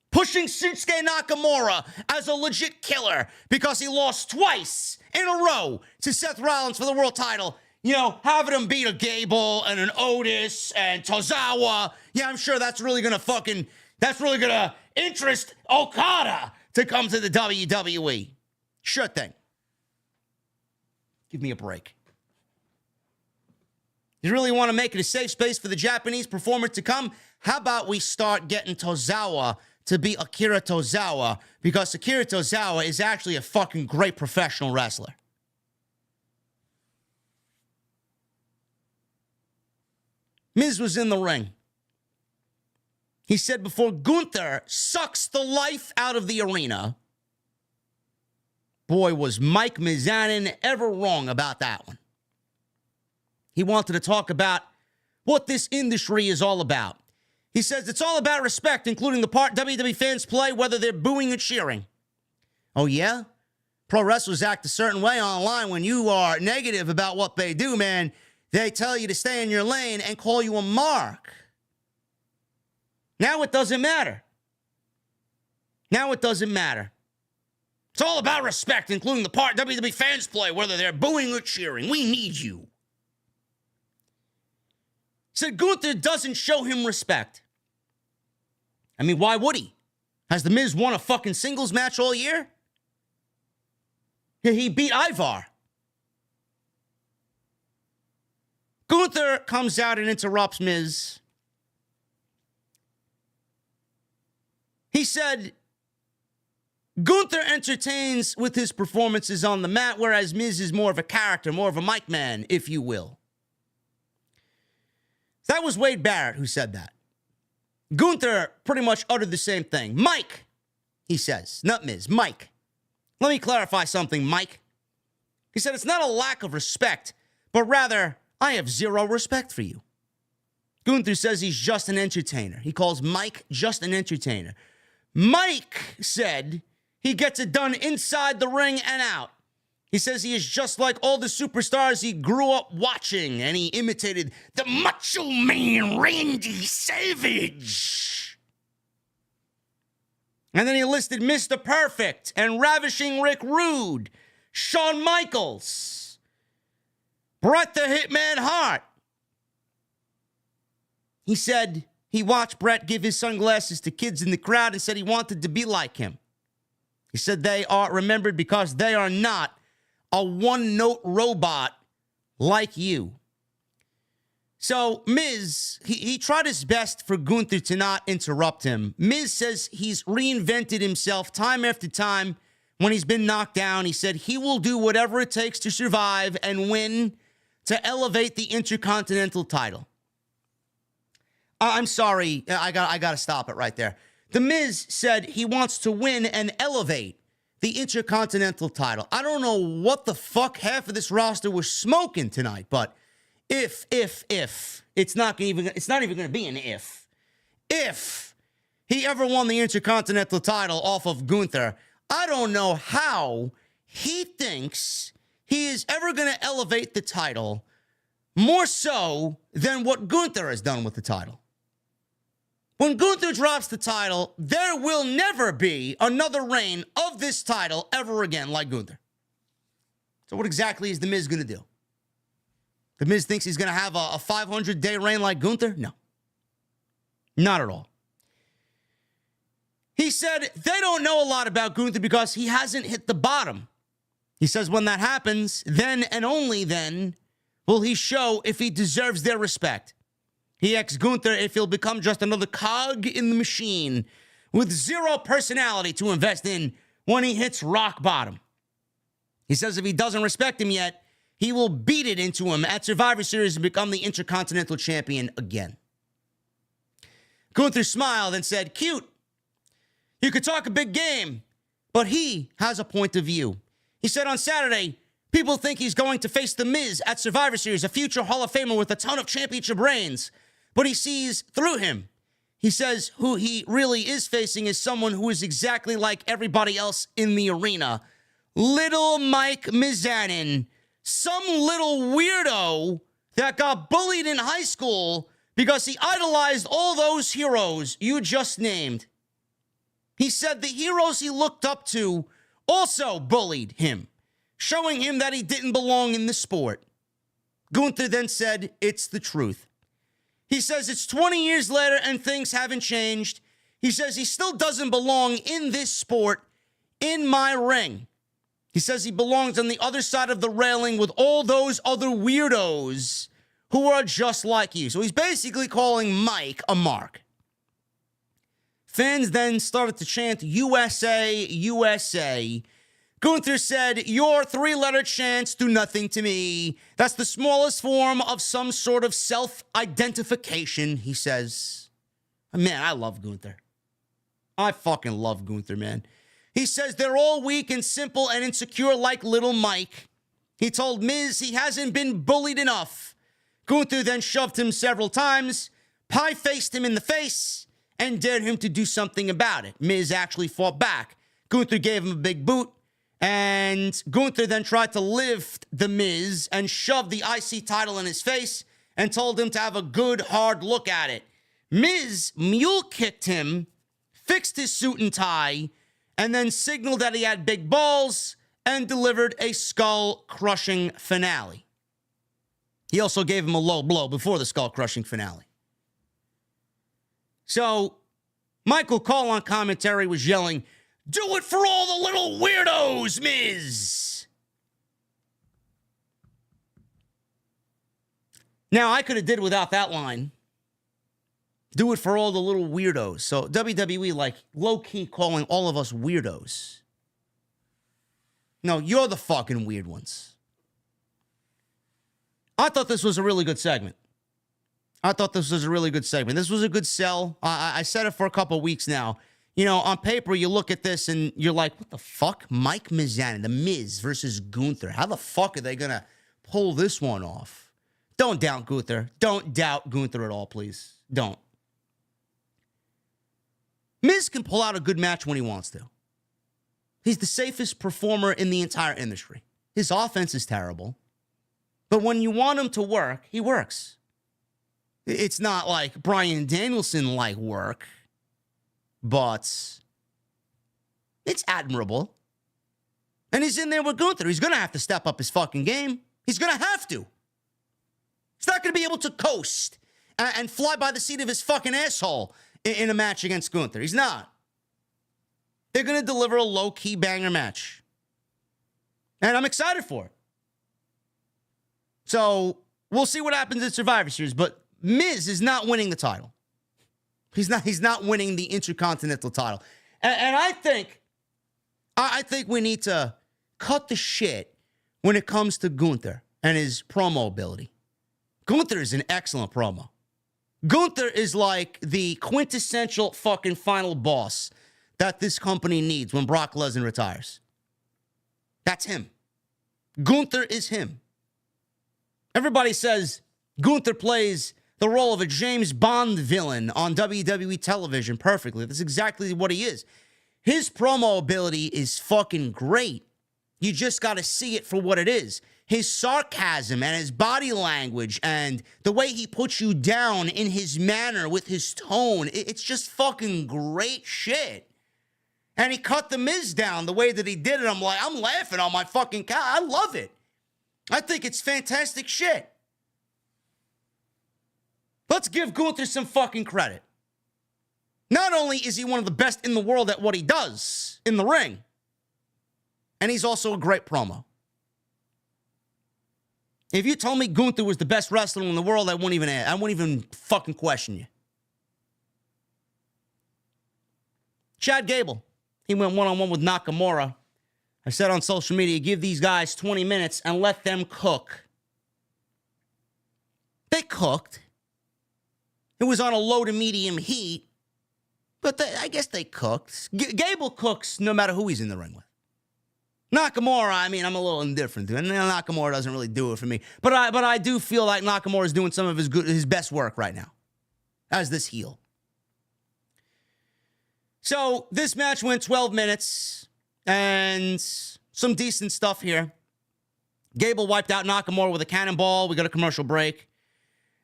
S2: Pushing Shinsuke Nakamura as a legit killer because he lost twice in a row to Seth Rollins for the world title having him beat a Gable and an Otis and Tozawa. Yeah, I'm sure that's really going to interest Okada to come to the WWE. Sure thing. Give me a break. You really want to make it a safe space for the Japanese performer to come? How about we start getting Tozawa to be Akira Tozawa, because Akira Tozawa is actually a fucking great professional wrestler. Miz was in the ring. He said before Gunther sucks the life out of the arena. Boy, was Mike Mizanin ever wrong about that one. He wanted to talk about what this industry is all about. He says it's all about respect, including the part WWE fans play, whether they're booing or cheering. Oh, yeah? Pro wrestlers act a certain way online when you are negative about what they do, man. They tell you to stay in your lane and call you a mark. Now it doesn't matter. Now it doesn't matter. It's all about respect, including the part WWE fans play, whether they're booing or cheering. We need you. Said Gunther doesn't show him respect. I mean, why would he? Has The Miz won a fucking singles match all year? He beat Ivar. Gunther comes out and interrupts Miz. He said, Gunther entertains with his performances on the mat, whereas Miz is more of a character, more of a mic man, if you will. That was Wade Barrett who said that. Gunther pretty much uttered the same thing. Mike, he says, not Miz, Mike. Let me clarify something, Mike. He said, it's not a lack of respect, but rather, I have zero respect for you. Gunther says he's just an entertainer. He calls Mike just an entertainer. Mike said he gets it done inside the ring and out. He says he is just like all the superstars he grew up watching, and he imitated the Macho Man Randy Savage. And then he listed Mr. Perfect and Ravishing Rick Rude, Shawn Michaels, Bret the Hitman Hart. He said he watched Bret give his sunglasses to kids in the crowd and said he wanted to be like him. He said they are remembered because they are not a one-note robot like you. So Miz, he tried his best for Gunther to not interrupt him. Miz says he's reinvented himself time after time when he's been knocked down. He said he will do whatever it takes to survive and win to elevate the Intercontinental title. I'm sorry, I got to stop it right there. The Miz said he wants to win and elevate the Intercontinental title. I don't know what the fuck half of this roster was smoking tonight, but if it's not even going to be an if he ever won the Intercontinental title off of Gunther, I don't know how he thinks he is ever going to elevate the title more so than what Gunther has done with the title. When Gunther drops the title, there will never be another reign of this title ever again like Gunther. So what exactly is The Miz going to do? The Miz thinks he's going to have a 500-day reign like Gunther? No. Not at all. He said they don't know a lot about Gunther because he hasn't hit the bottom. He says when that happens, then and only then will he show if he deserves their respect. He asks Gunther if he'll become just another cog in the machine with zero personality to invest in when he hits rock bottom. He says if he doesn't respect him yet, he will beat it into him at Survivor Series and become the Intercontinental Champion again. Gunther smiled and said, cute. You could talk a big game, but he has a point of view. He said on Saturday, people think he's going to face The Miz at Survivor Series, a future Hall of Famer with a ton of championship reigns. But he sees through him. He says who he really is facing is someone who is exactly like everybody else in the arena. Little Mike Mizanin, some little weirdo that got bullied in high school because he idolized all those heroes you just named. He said the heroes he looked up to also bullied him, showing him that he didn't belong in the sport. Gunther then said, "It's the truth." He says it's 20 years later and things haven't changed. He says he still doesn't belong in this sport, in my ring. He says he belongs on the other side of the railing with all those other weirdos who are just like you. So he's basically calling Mike a mark. Fans then started to chant USA, USA. Gunther said, "Your three-letter chants do nothing to me. That's the smallest form of some sort of self-identification," he says. Man, I love Gunther. I fucking love Gunther, man. He says they're all weak and simple and insecure like little Mike. He told Miz he hasn't been bullied enough. Gunther then shoved him several times, pie-faced him in the face, and dared him to do something about it. Miz actually fought back. Gunther gave him a big boot, and Gunther then tried to lift the Miz and shoved the IC title in his face and told him to have a good, hard look at it. Miz mule-kicked him, fixed his suit and tie, and then signaled that he had big balls and delivered a skull-crushing finale. He also gave him a low blow before the skull-crushing finale. So, Michael Cole on commentary was yelling, "Do it for all the little weirdos, Miz!" Now, I could have did without that line. Do it for all the little weirdos. So WWE, like, low-key calling all of us weirdos. No, you're the fucking weird ones. I thought this was a really good segment. This was a good sell. I said it for a couple weeks now. You know, on paper, you look at this and you're like, what the fuck? Mike Mizanin, The Miz versus Gunther. How the fuck are they going to pull this one off? Don't doubt Gunther. Don't doubt Gunther at all, please. Don't. Miz can pull out a good match when he wants to. He's the safest performer in the entire industry. His offense is terrible. But when you want him to work, he works. It's not like Bryan Danielson-like work, but it's admirable. And he's in there with Gunther. He's going to have to step up his fucking game. He's going to have to. He's not going to be able to coast and fly by the seat of his fucking asshole in a match against Gunther. He's not. They're going to deliver a low-key banger match. And I'm excited for it. So we'll see what happens at Survivor Series, but Miz is not winning the title. He's not winning the Intercontinental title. And I think we need to cut the shit when it comes to Gunther and his promo ability. Gunther is an excellent promo. Gunther is like the quintessential fucking final boss that this company needs when Brock Lesnar retires. That's him. Gunther is him. Everybody says Gunther plays the role of a James Bond villain on WWE television perfectly. That's exactly what he is. His promo ability is fucking great. You just got to see it for what it is. His sarcasm and his body language and the way he puts you down in his manner with his tone, it's just fucking great shit. And he cut the Miz down the way that he did it. I'm laughing on my fucking couch. I love it. I think it's fantastic shit. Let's give Gunther some fucking credit. Not only is he one of the best in the world at what he does in the ring, and he's also a great promo. If you told me Gunther was the best wrestler in the world, I wouldn't even fucking question you. Chad Gable, he went one-on-one with Nakamura. I said on social media, give these guys 20 minutes and let them cook. They cooked. It was on a low to medium heat, but I guess they cooked. Gable cooks no matter who he's in the ring with. Nakamura, I mean, I'm a little indifferent to it. Nakamura doesn't really do it for me. But I do feel like Nakamura is doing some of his best work right now as this heel. So this match went 12 minutes and some decent stuff here. Gable wiped out Nakamura with a cannonball. We got a commercial break.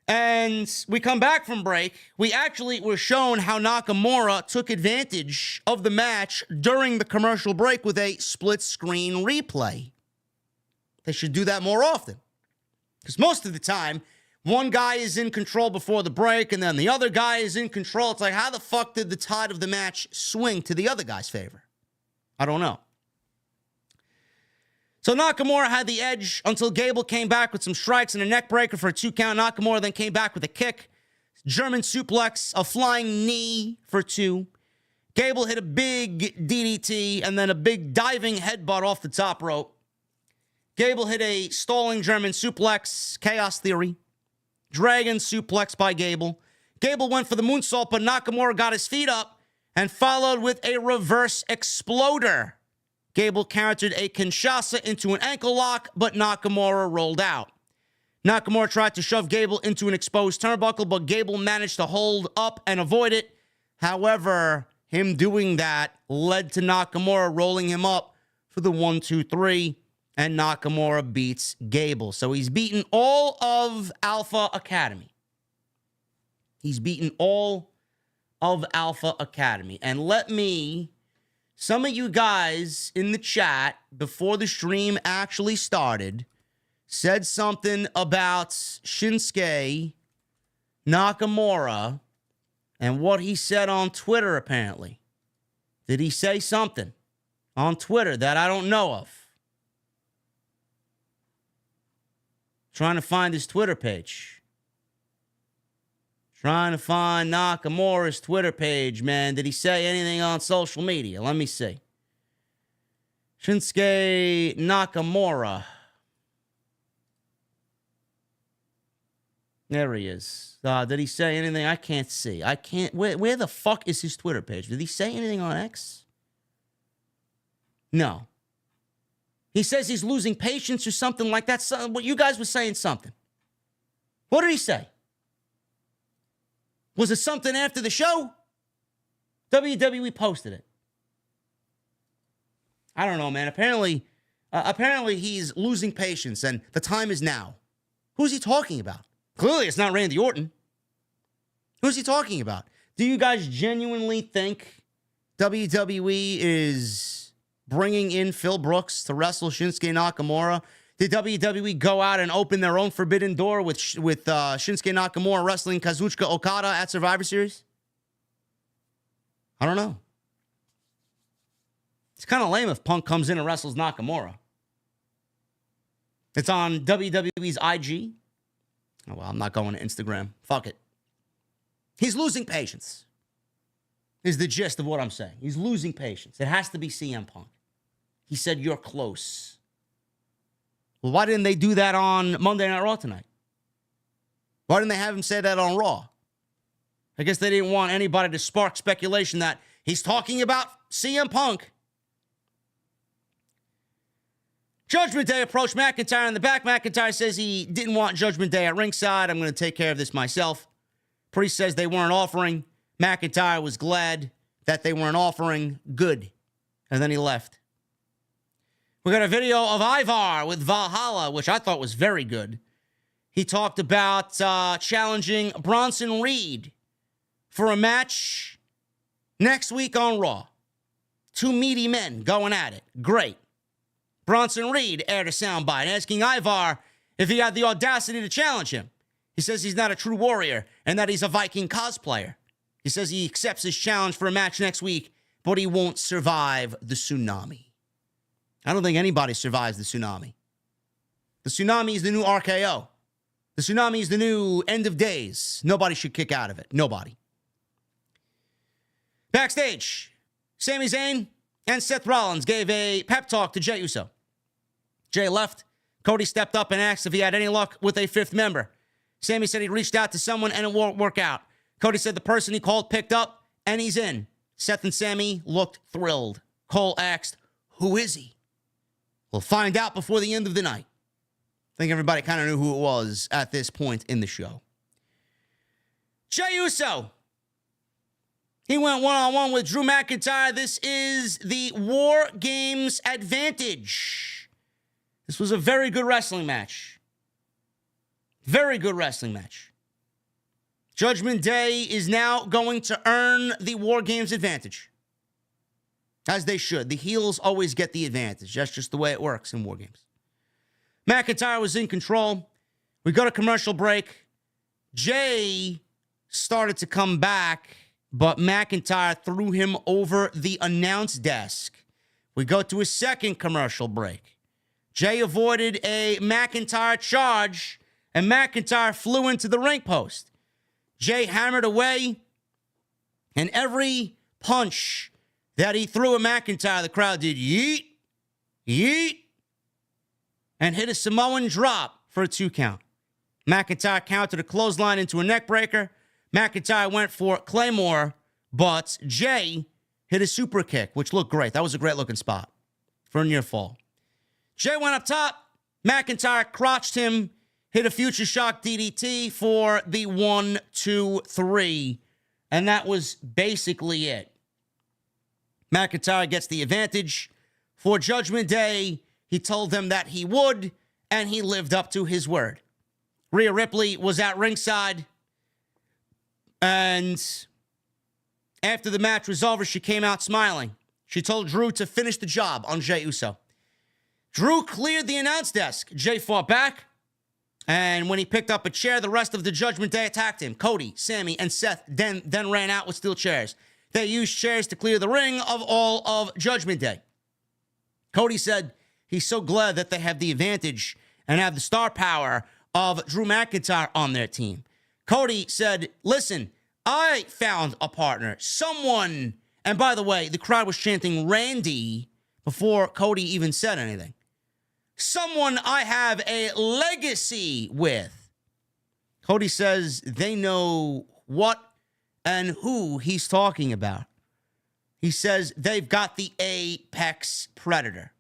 S2: And we come back from break. We actually were shown how Nakamura took advantage of the match during the commercial break with a split screen replay. They should do that more often. Because most of the time, one guy is in control before the break, and then the other guy is in control. It's like, how the fuck did the tide of the match swing to the other guy's favor? I don't know. So Nakamura had the edge until Gable came back with some strikes and a neck breaker for a 2 count. Nakamura then came back with a kick, German suplex, a flying knee for 2. Gable hit a big DDT and then a big diving headbutt off the top rope. Gable hit a stalling German suplex, Chaos Theory. Dragon suplex by Gable. Gable went for the moonsault, but Nakamura got his feet up and followed with a reverse exploder. Gable countered a Kinshasa into an ankle lock, but Nakamura rolled out. Nakamura tried to shove Gable into an exposed turnbuckle, but Gable managed to hold up and avoid it. However, him doing that led to Nakamura rolling him up for the 1-2-3, and Nakamura beats Gable. So he's beaten all of Alpha Academy. He's beaten all of Alpha Academy. And some of you guys in the chat before the stream actually started said something about Shinsuke Nakamura and what he said on Twitter, apparently. Did he say something on Twitter that I don't know of? Trying to find his Twitter page. Trying to find Nakamura's Twitter page, man. Did he say anything on social media? Let me see. Shinsuke Nakamura. There he is. Did he say anything? I can't see. Where the fuck is his Twitter page? Did he say anything on X? No. He says he's losing patience or something like that. What you guys were saying something. What did he say? Was it something after the show? WWE posted it. I don't know, man. Apparently he's losing patience, and the time is now. Who's he talking about? Clearly, it's not Randy Orton. Who's he talking about? Do you guys genuinely think WWE is bringing in Phil Brooks to wrestle Shinsuke Nakamura? Did WWE go out and open their own forbidden door with Shinsuke Nakamura wrestling Kazuchika Okada at Survivor Series? I don't know. It's kind of lame if Punk comes in and wrestles Nakamura. It's on WWE's IG. Oh, well, I'm not going to Instagram. Fuck it. He's losing patience, is the gist of what I'm saying. He's losing patience. It has to be CM Punk. He said, "You're close." Well, why didn't they do that on Monday Night Raw tonight? Why didn't they have him say that on Raw? I guess they didn't want anybody to spark speculation that he's talking about CM Punk. Judgment Day approached McIntyre in the back. McIntyre says he didn't want Judgment Day at ringside. I'm going to take care of this myself. Priest says they weren't offering. McIntyre was glad that they weren't offering. Good. And then he left. We got a video of Ivar with Valhalla, which I thought was very good. He talked about challenging Bronson Reed for a match next week on Raw. 2 meaty men going at it. Great. Bronson Reed aired a soundbite asking Ivar if he had the audacity to challenge him. He says he's not a true warrior and that he's a Viking cosplayer. He says he accepts his challenge for a match next week, but he won't survive the tsunami. I don't think anybody survives the tsunami. The tsunami is the new RKO. The tsunami is the new end of days. Nobody should kick out of it. Nobody. Backstage, Sami Zayn and Seth Rollins gave a pep talk to Jey Uso. Jey left. Cody stepped up and asked if he had any luck with a 5th member. Sami said he reached out to someone and it won't work out. Cody said the person he called picked up and he's in. Seth and Sami looked thrilled. Cole asked, "Who is he?" We'll find out before the end of the night. I think everybody kind of knew who it was at this point in the show. Jey Uso. He went one-on-one with Drew McIntyre. This is the War Games advantage. This was a very good wrestling match. Very good wrestling match. Judgment Day is now going to earn the War Games advantage. As they should. The heels always get the advantage. That's just the way it works in War Games. McIntyre was in control. We go to commercial break. Jay started to come back, but McIntyre threw him over the announce desk. We go to a second commercial break. Jay avoided a McIntyre charge, and McIntyre flew into the ring post. Jay hammered away, and every punch that he threw at McIntyre, the crowd did yeet, yeet, and hit a Samoan drop for a 2 count. McIntyre countered a clothesline into a neck breaker. McIntyre went for Claymore, but Jay hit a super kick, which looked great. That was a great looking spot for a near fall. Jay went up top. McIntyre crotched him, hit a future shock DDT for the 1, 2, 3, and that was basically it. McIntyre gets the advantage. For Judgment Day, he told them that he would, and he lived up to his word. Rhea Ripley was at ringside, and after the match was over, she came out smiling. She told Drew to finish the job on Jey Uso. Drew cleared the announce desk. Jay fought back, and when he picked up a chair, the rest of the Judgment Day attacked him. Cody, Sammy, and Seth then ran out with steel chairs. They used chairs to clear the ring of all of Judgment Day. Cody said he's so glad that they have the advantage and have the star power of Drew McIntyre on their team. Cody said, listen, I found a partner, someone, and by the way, the crowd was chanting Randy before Cody even said anything. Someone I have a legacy with. Cody says they know what and who he's talking about. He says they've got the apex predator.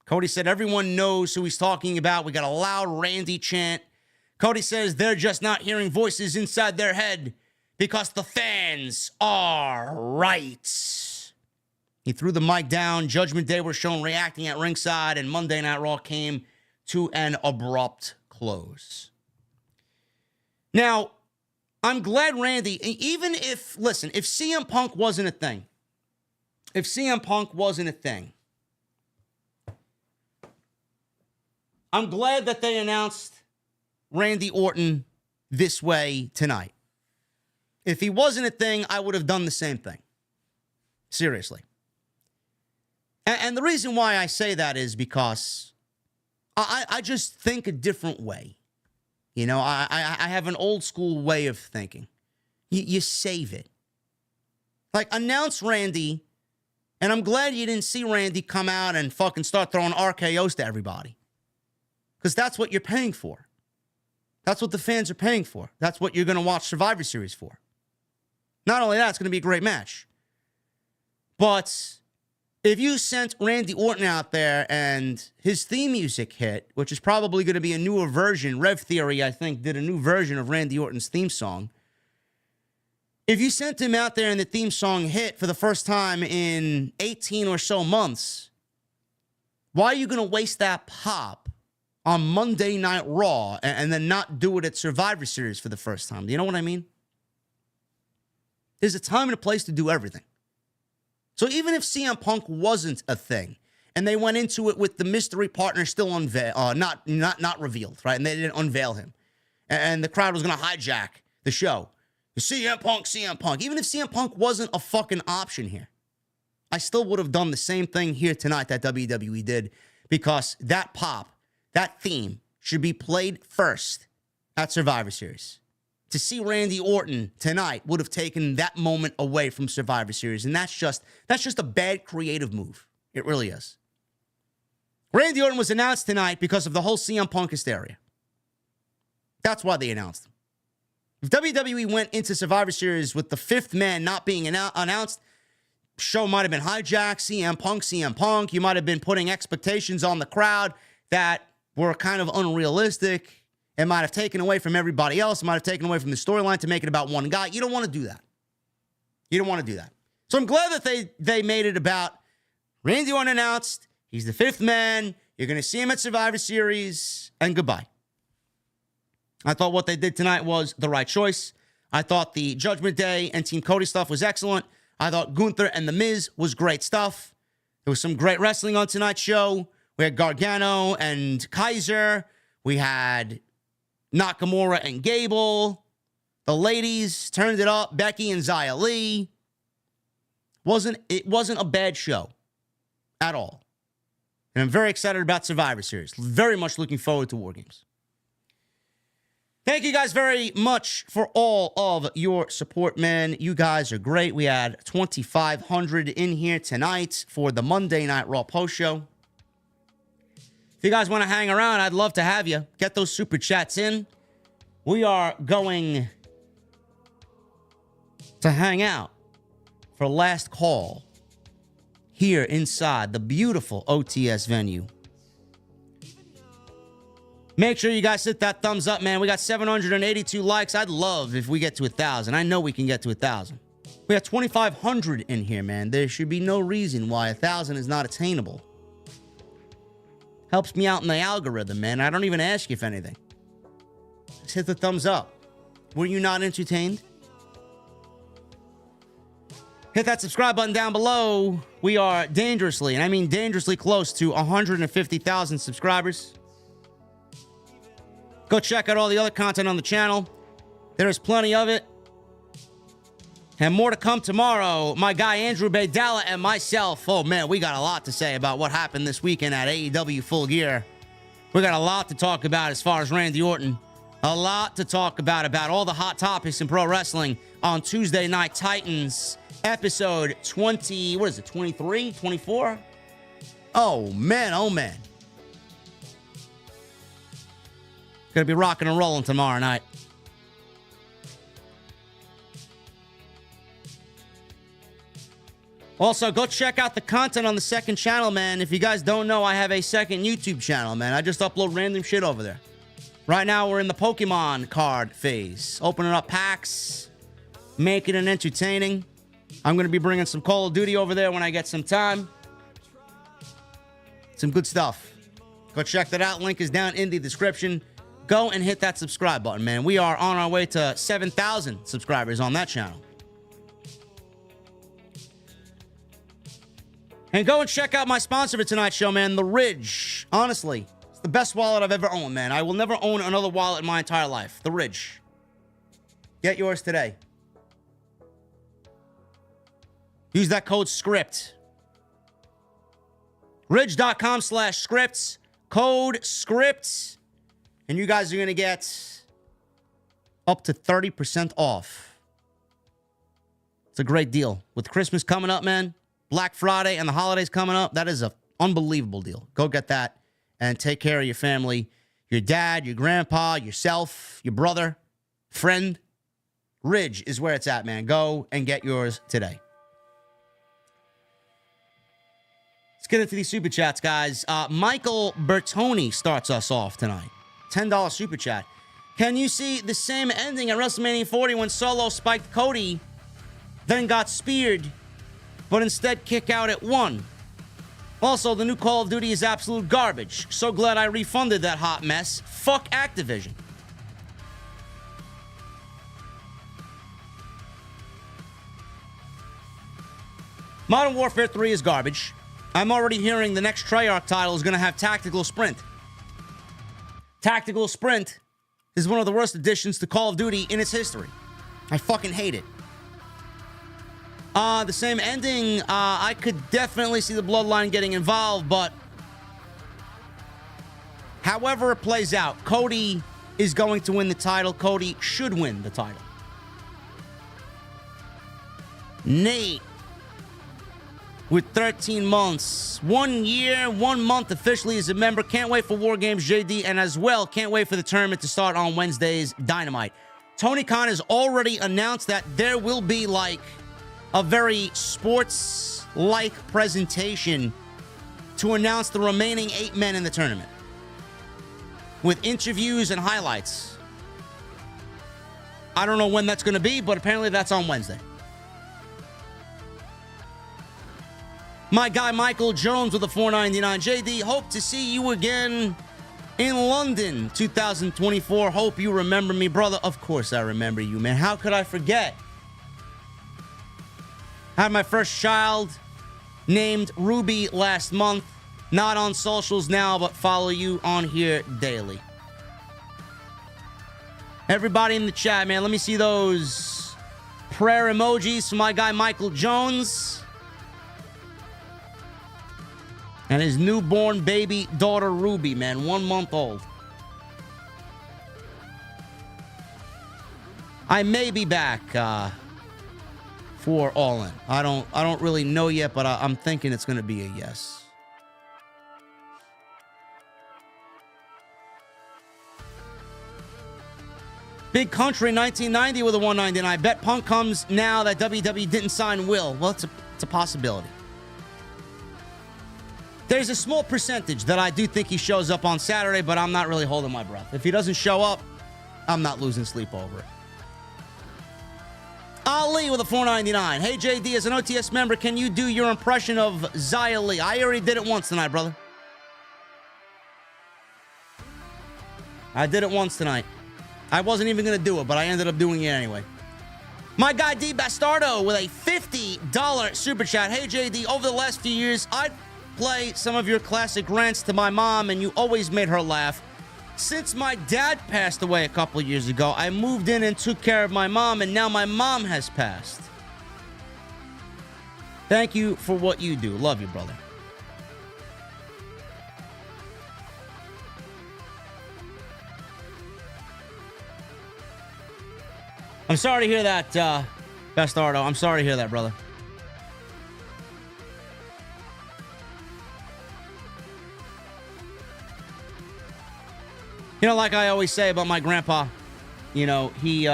S2: Cody said everyone knows who he's talking about. We got a loud Randy chant. Cody says they're just not hearing voices inside their head because the fans are right. He threw the mic down. Judgment Day were shown reacting at ringside, and Monday Night Raw came to an abrupt close. Now, I'm glad Randy, even if, listen, if CM Punk wasn't a thing, I'm glad that they announced Randy Orton this way tonight. If he wasn't a thing, I would have done the same thing. Seriously. And the reason why I say that is because I just think a different way. You know, I have an old school way of thinking. You save it. Like, announce Randy, and I'm glad you didn't see Randy come out and fucking start throwing RKOs to everybody. Because that's what you're paying for. That's what the fans are paying for. That's what you're going to watch Survivor Series for. Not only that, it's going to be a great match. But if you sent Randy Orton out there and his theme music hit, which is probably going to be a newer version, Rev Theory, I think, did a new version of Randy Orton's theme song. If you sent him out there and the theme song hit for the first time in 18 or so months, why are you going to waste that pop on Monday Night Raw and then not do it at Survivor Series for the first time? Do you know what I mean? There's a time and a place to do everything. So even if CM Punk wasn't a thing, and they went into it with the mystery partner still not revealed, right? And they didn't unveil him, and the crowd was going to hijack the show. CM Punk. Even if CM Punk wasn't a fucking option here, I still would have done the same thing here tonight that WWE did, because that pop, that theme, should be played first at Survivor Series. To see Randy Orton tonight would have taken that moment away from Survivor Series, and that's just a bad creative move. It really is. Randy Orton was announced tonight because of the whole CM Punk hysteria. That's why they announced him. If WWE went into Survivor Series with the fifth man not being announced, show might have been hijacked. CM Punk. You might have been putting expectations on the crowd that were kind of unrealistic. It might have taken away from everybody else. It might have taken away from the storyline to make it about one guy. You don't want to do that. You don't want to do that. So I'm glad that they made it about Randy Orton announced. He's the fifth man. You're going to see him at Survivor Series, and goodbye. I thought what they did tonight was the right choice. I thought the Judgment Day and Team Cody stuff was excellent. I thought Gunther and The Miz was great stuff. There was some great wrestling on tonight's show. We had Gargano and Kaiser. We had Nakamura and Gable. The ladies turned it up. Becky and Xia Li. It wasn't a bad show at all. And I'm very excited about Survivor Series. Very much looking forward to War Games. Thank you guys very much for all of your support, man. You guys are great. We had 2,500 in here tonight for the Monday Night Raw post show. If you guys want to hang around, I'd love to have you. Get those super chats in. We are going to hang out for last call here inside the beautiful OTS venue. Make sure you guys hit that thumbs up, man. We got 782 likes. I'd love if we get to 1,000. I know we can get to 1,000. We got 2,500 in here, man. There should be no reason why 1,000 is not attainable. Helps me out in the algorithm, man. I don't even ask you if anything. Just hit the thumbs up. Were you not entertained? Hit that subscribe button down below. We are dangerously, and I mean dangerously close to 150,000 subscribers. Go check out all the other content on the channel. There is plenty of it. And more to come tomorrow. My guy Andrew Baydala and myself. Oh, man, we got a lot to say about what happened this weekend at AEW Full Gear. We got a lot to talk about as far as Randy Orton. A lot to talk about all the hot topics in pro wrestling on Tuesday Night Titans, episode 20, what is it, 23, 24? Oh, man, oh, man. Gonna be rocking and rolling tomorrow night. Also, go check out the content on the second channel, man. If you guys don't know, I have a second YouTube channel, man. I just upload random shit over there. Right now, we're in the Pokemon card phase. Opening up packs, making it entertaining. I'm gonna be bringing some Call of Duty over there when I get some time. Some good stuff. Go check that out. Link is down in the description. Go and hit that subscribe button, man. We are on our way to 7,000 subscribers on that channel. And go and check out my sponsor for tonight's show, man, The Ridge. Honestly, it's the best wallet I've ever owned, man. I will never own another wallet in my entire life. The Ridge. Get yours today. Use that code SCRIPT. Ridge.com/scripts. Code SCRIPT. And you guys are going to get up to 30% off. It's a great deal. With Christmas coming up, man, Black Friday and the holidays coming up, that is an unbelievable deal. Go get that and take care of your family, your dad, your grandpa, yourself, your brother, friend. Ridge is where it's at, man. Go and get yours today. Let's get into these super chats, guys. Michael Bertoni starts us off tonight. $10 super chat. Can you see the same ending at WrestleMania 40 when Solo spiked Cody, then got speared, but instead kick out at 1? Also, the new Call of Duty is absolute garbage. So glad I refunded that hot mess. Fuck Activision. Modern Warfare 3 is garbage. I'm already hearing the next Treyarch title is going to have Tactical Sprint. Tactical Sprint is one of the worst additions to Call of Duty in its history. I fucking hate it. The same ending, I could definitely see the Bloodline getting involved, but however it plays out, Cody is going to win the title. Cody should win the title. Nate with 13 months. 1 year, 1 month officially as a member. Can't wait for War Games, JD, and as well, can't wait for the tournament to start on Wednesday's Dynamite. Tony Khan has already announced that there will be, like, a very sports-like presentation to announce the remaining 8 men in the tournament, with interviews and highlights. I don't know when that's going to be, but apparently that's on Wednesday. My guy Michael Jones with a $4.99. JD, hope to see you again in London 2024. Hope you remember me, brother. Of course I remember you, man. How could I forget? Had my first child named Ruby last month. Not on socials now, but follow you on here daily. Everybody in the chat, man, let me see those prayer emojis for my guy Michael Jones and his newborn baby daughter Ruby, man, 1 month old. I may be back for All In. I don't really know yet, but I'm thinking it's going to be a yes. Big Country 1990 with a 199. Bet Punk comes now that WWE didn't sign Will. Well, it's a possibility. There's a small percentage that I do think he shows up on Saturday, but I'm not really holding my breath. If he doesn't show up, I'm not losing sleep over it. Ali with a 499. Hey, JD, as an OTS member, can you do your impression of Xia Li? I already did it once tonight, brother. I did it once tonight. I wasn't even going to do it, but I ended up doing it anyway. My guy D Bastardo with a $50 super chat. Hey, JD, over the last few years, I'd play some of your classic rants to my mom, and you always made her laugh. Since my dad passed away a couple of years ago, I moved in and took care of my mom, and now my mom has passed. Thank you for what you do. Love you, brother. I'm sorry to hear that, Bastardo. I'm sorry to hear that, brother. You know, like I always say about my grandpa, you know, he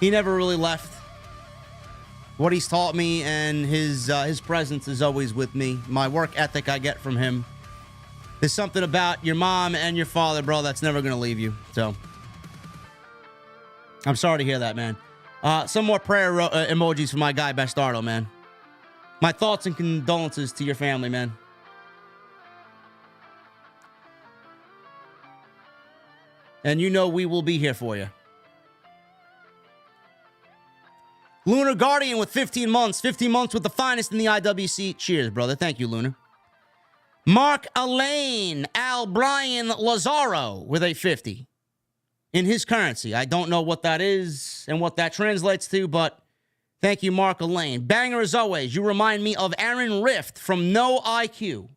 S2: never really left. What he's taught me and his presence is always with me. My work ethic I get from him. There's something about your mom and your father, bro, that's never going to leave you. So, I'm sorry to hear that, man. Some more prayer emojis for my guy, Bastardo, man. My thoughts and condolences to your family, man. And you know we will be here for you. Lunar Guardian with 15 months. 15 months with the finest in the IWC. Cheers, brother. Thank you, Lunar. Mark Elaine Al Brian Lazaro with a 50. In his currency. I don't know what that is and what that translates to, but thank you, Mark Elaine. Banger as always. You remind me of Aaron Rift from No IQ.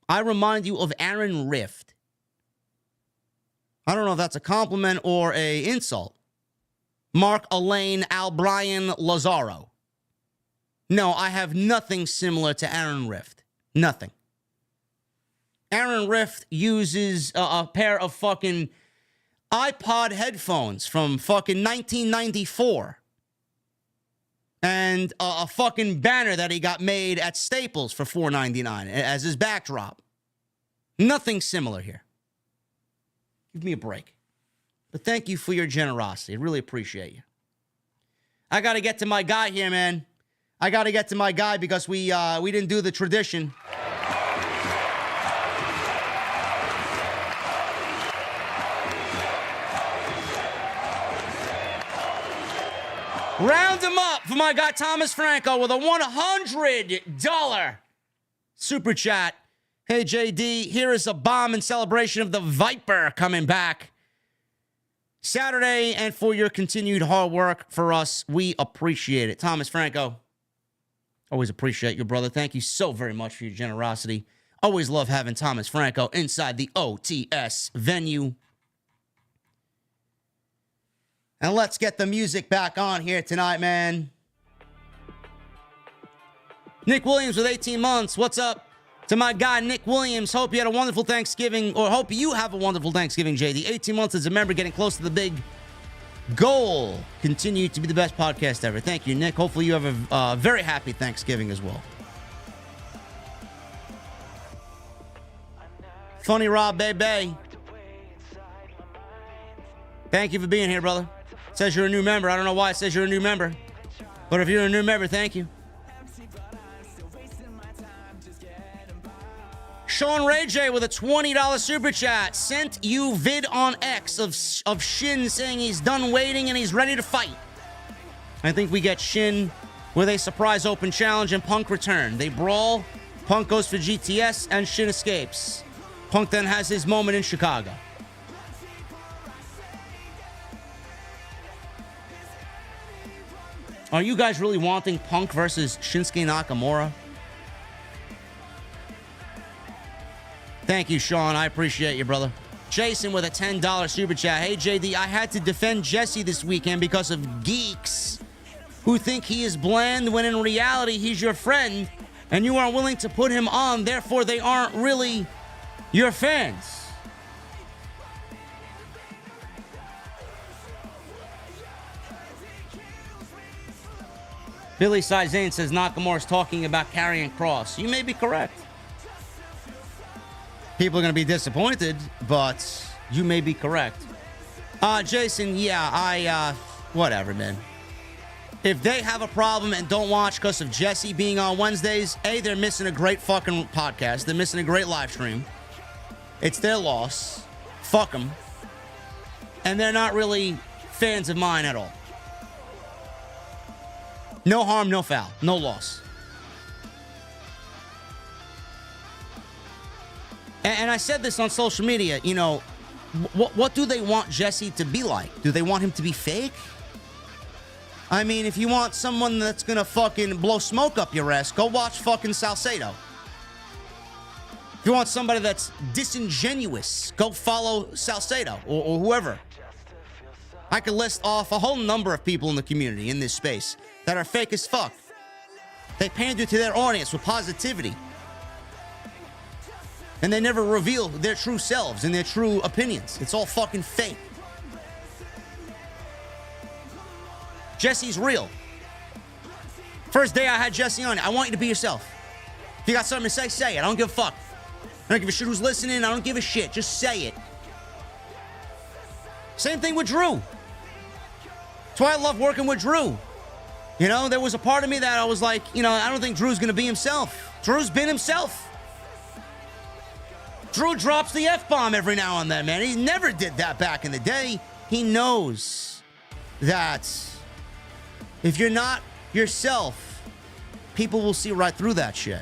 S2: I remind you of Aaron Rift. I don't know if that's a compliment or a insult. Mark Elaine Al Brian Lazaro. No, I have nothing similar to Aaron Rift. Nothing. Aaron Rift uses a pair of fucking iPod headphones from fucking 1994. And a fucking banner that he got made at Staples for $4.99 as his backdrop. Nothing similar here. Give me a break. But thank you for your generosity. I really appreciate you. I got to get to my guy here, man. I got to get to my guy because we didn't do the tradition. Round him up for my guy Thomas Franco with a $100 super chat. Hey, JD, here is a bomb in celebration of the Viper coming back Saturday, and for your continued hard work for us. We appreciate it. Thomas Franco, always appreciate you, brother. Thank you so very much for your generosity. Always love having Thomas Franco inside the OTS venue. And let's get the music back on here tonight, man. Nick Williams with 18 months. What's up? To my guy, Nick Williams, hope you had a wonderful Thanksgiving, or hope you have a wonderful Thanksgiving, JD. 18 months as a member, getting close to the big goal. Continue to be the best podcast ever. Thank you, Nick. Hopefully you have a very happy Thanksgiving as well. Funny Rob, baby. Thank you for being here, brother. It says you're a new member. I don't know why it says you're a new member. But if you're a new member, thank you. Sean Ray J with a $20 super chat sent you vid on X of Shin saying he's done waiting and he's ready to fight. I think we get Shin with a surprise open challenge and Punk return. They brawl, Punk goes for GTS, and Shin escapes. Punk then has his moment in Chicago. Are you guys really wanting Punk versus Shinsuke Nakamura? Thank you, Sean. I appreciate you, brother. Jason with a $10 super chat. Hey, JD, I had to defend Jesse this weekend because of geeks who think he is bland when in reality he's your friend and you are willing to put him on. Therefore, they aren't really your fans. Billy Sizane says Nakamura's talking about Karrion Kross. You may be correct. People are going to be disappointed, but you may be correct. Jason, yeah, whatever, man. If they have a problem and don't watch because of Jesse being on Wednesdays, A, they're missing a great fucking podcast. They're missing a great live stream. It's their loss. Fuck them. And they're not really fans of mine at all. No harm, no foul. No loss. And I said this on social media, you know, what do they want Jesse to be like? Do they want him to be fake? I mean, if you want someone that's gonna fucking blow smoke up your ass, go watch fucking Salcedo. If you want somebody that's disingenuous, go follow Salcedo or whoever. I could list off a whole number of people in the community in this space that are fake as fuck. They pander to their audience with positivity. And they never reveal their true selves and their true opinions. It's all fucking fake. Jesse's real. First day I had Jesse on, I want you to be yourself. If you got something to say, say it. I don't give a fuck. I don't give a shit who's listening. I don't give a shit. Just say it. Same thing with Drew. That's why I love working with Drew. You know, there was a part of me that I was like, you know, I don't think Drew's going to be himself. Drew's been himself. Drew drops the F-bomb every now and then, man. He never did that back in the day. He knows that if you're not yourself, people will see right through that shit.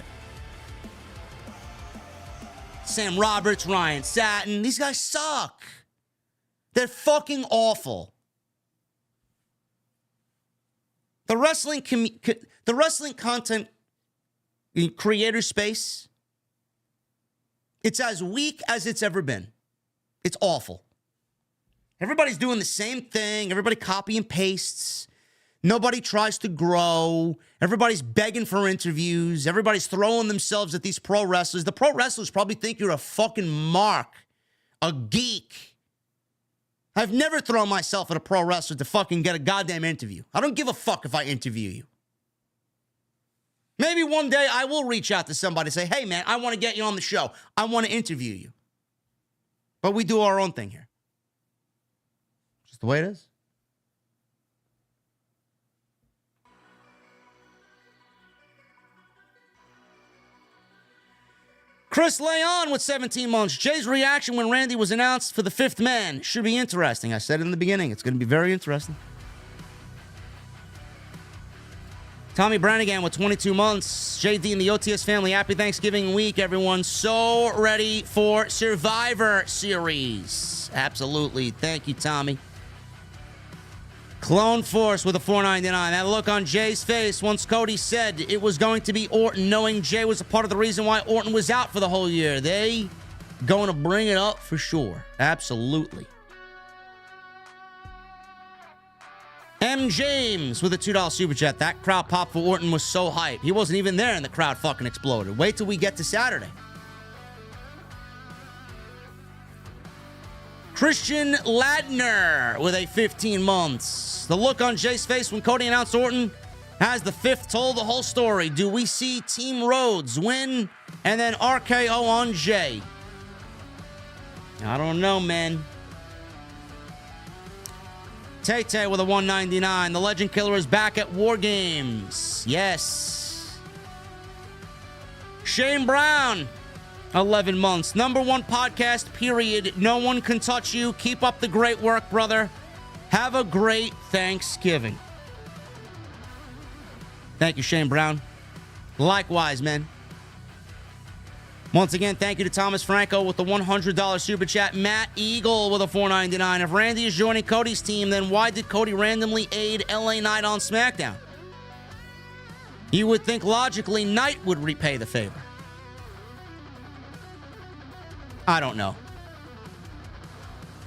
S2: Sam Roberts, Ryan Satin, these guys suck. They're fucking awful. The wrestling content in creator space, it's as weak as it's ever been. It's awful. Everybody's doing the same thing. Everybody copy and pastes. Nobody tries to grow. Everybody's begging for interviews. Everybody's throwing themselves at these pro wrestlers. The pro wrestlers probably think you're a fucking mark, a geek. I've never thrown myself at a pro wrestler to fucking get a goddamn interview. I don't give a fuck if I interview you. Maybe one day I will reach out to somebody and say, hey, man, I want to get you on the show. I want to interview you. But we do our own thing here. Just the way it is. Chris Leon with 17 months. Jay's reaction when Randy was announced for the fifth man should be interesting. I said in the beginning, it's going to be very interesting. Tommy Brannigan with 22 months. JD and the OTS family, happy Thanksgiving week, everyone. So ready for Survivor Series. Absolutely. Thank you, Tommy. Clone Force with a $4.99. That look on Jay's face once Cody said it was going to be Orton, knowing Jay was a part of the reason why Orton was out for the whole year. They going to bring it up for sure. Absolutely. M. James with a $2 super chat. That crowd pop for Orton was so hype. He wasn't even there and the crowd fucking exploded. Wait till we get to Saturday. Christian Ladner with a 15 months. The look on Jay's face when Cody announced Orton has the fifth told the whole story. Do we see Team Rhodes win and then RKO on Jay? I don't know, man. Tay-Tay with a $1.99. The Legend Killer is back at War Games. Yes. Shane Brown, 11 months. Number one podcast, period. No one can touch you. Keep up the great work, brother. Have a great Thanksgiving. Thank you, Shane Brown. Likewise, man. Once again, thank you to Thomas Franco with the $100 super chat. Matt Eagle with a $4.99. If Randy is joining Cody's team, then why did Cody randomly aid LA Knight on SmackDown? You would think logically Knight would repay the favor. I don't know.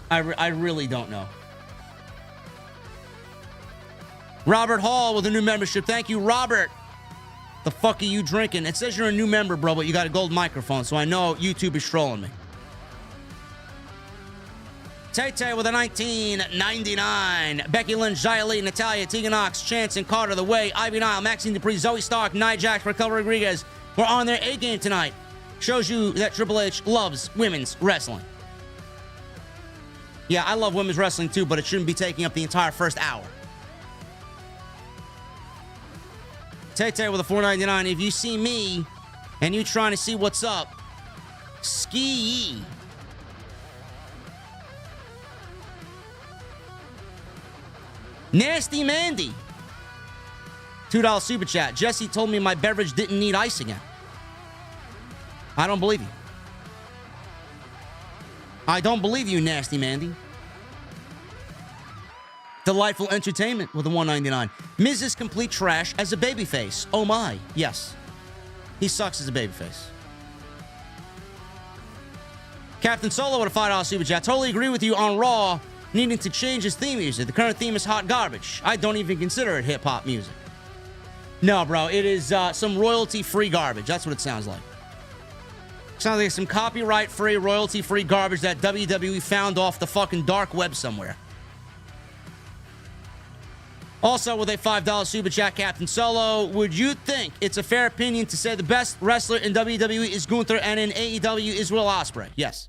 S2: I really don't know. Robert Hall with a new membership. Thank you, Robert. The fuck are you drinking? It says you're a new member, bro, but you got a gold microphone, so I know YouTube is trolling me. Tay-Tay with a $19.99. Becky Lynch, Xia Li, Natalia, Tegan Knox, Chance and Carter, The Way, Ivy Nile, Maxine Dupree, Zoe Stark, Nia Jax, Raquel Rodriguez were on their A game tonight. Shows you that Triple H loves women's wrestling. Yeah, I love women's wrestling too, but it shouldn't be taking up the entire first hour. Tay-Tay with a $4.99. If you see me and you trying to see what's up, ski. Nasty Mandy. $2 super chat. Jesse told me my beverage didn't need ice again. I don't believe you. I don't believe you, Nasty Mandy. Delightful Entertainment with a $1.99. Miz is complete trash as a babyface. Oh my. Yes. He sucks as a babyface. Captain Solo with a $5 super chat. Totally agree with you on Raw needing to change his theme music. The current theme is hot garbage. I don't even consider it hip-hop music. No, bro. It is some royalty-free garbage. That's what it sounds like. Sounds like some copyright-free, royalty-free garbage that WWE found off the fucking dark web somewhere. Also, with a $5 super chat, Captain Solo, would you think it's a fair opinion to say the best wrestler in WWE is Gunther and in AEW is Will Ospreay? Yes.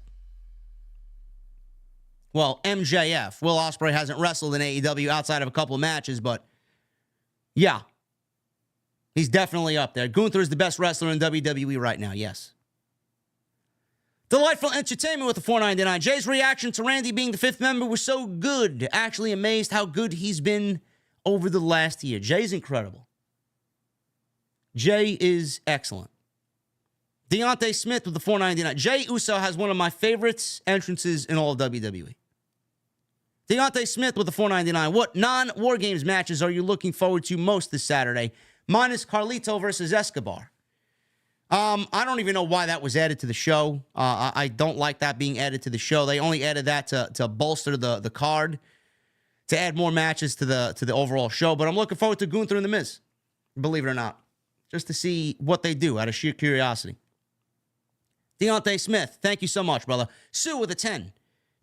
S2: Well, MJF. Will Ospreay hasn't wrestled in AEW outside of a couple of matches, but yeah. He's definitely up there. Gunther is the best wrestler in WWE right now, yes. Delightful Entertainment with a $4.99. Jay's reaction to Randy being the fifth member was so good. Actually amazed how good he's been over the last year. Jay's incredible. Jay is excellent. Deontay Smith with the $4.99. Jay Uso has one of my favorite entrances in all of WWE. Deontay Smith with the $4.99. What non-War Games matches are you looking forward to most this Saturday? Mine is Carlito versus Escobar. I don't even know why that was added to the show. I don't like that being added to the show. They only added that to bolster the card, to add more matches to the overall show. But I'm looking forward to Gunther and The Miz, believe it or not, just to see what they do out of sheer curiosity. Deontay Smith, thank you so much, brother. Sue with a 10.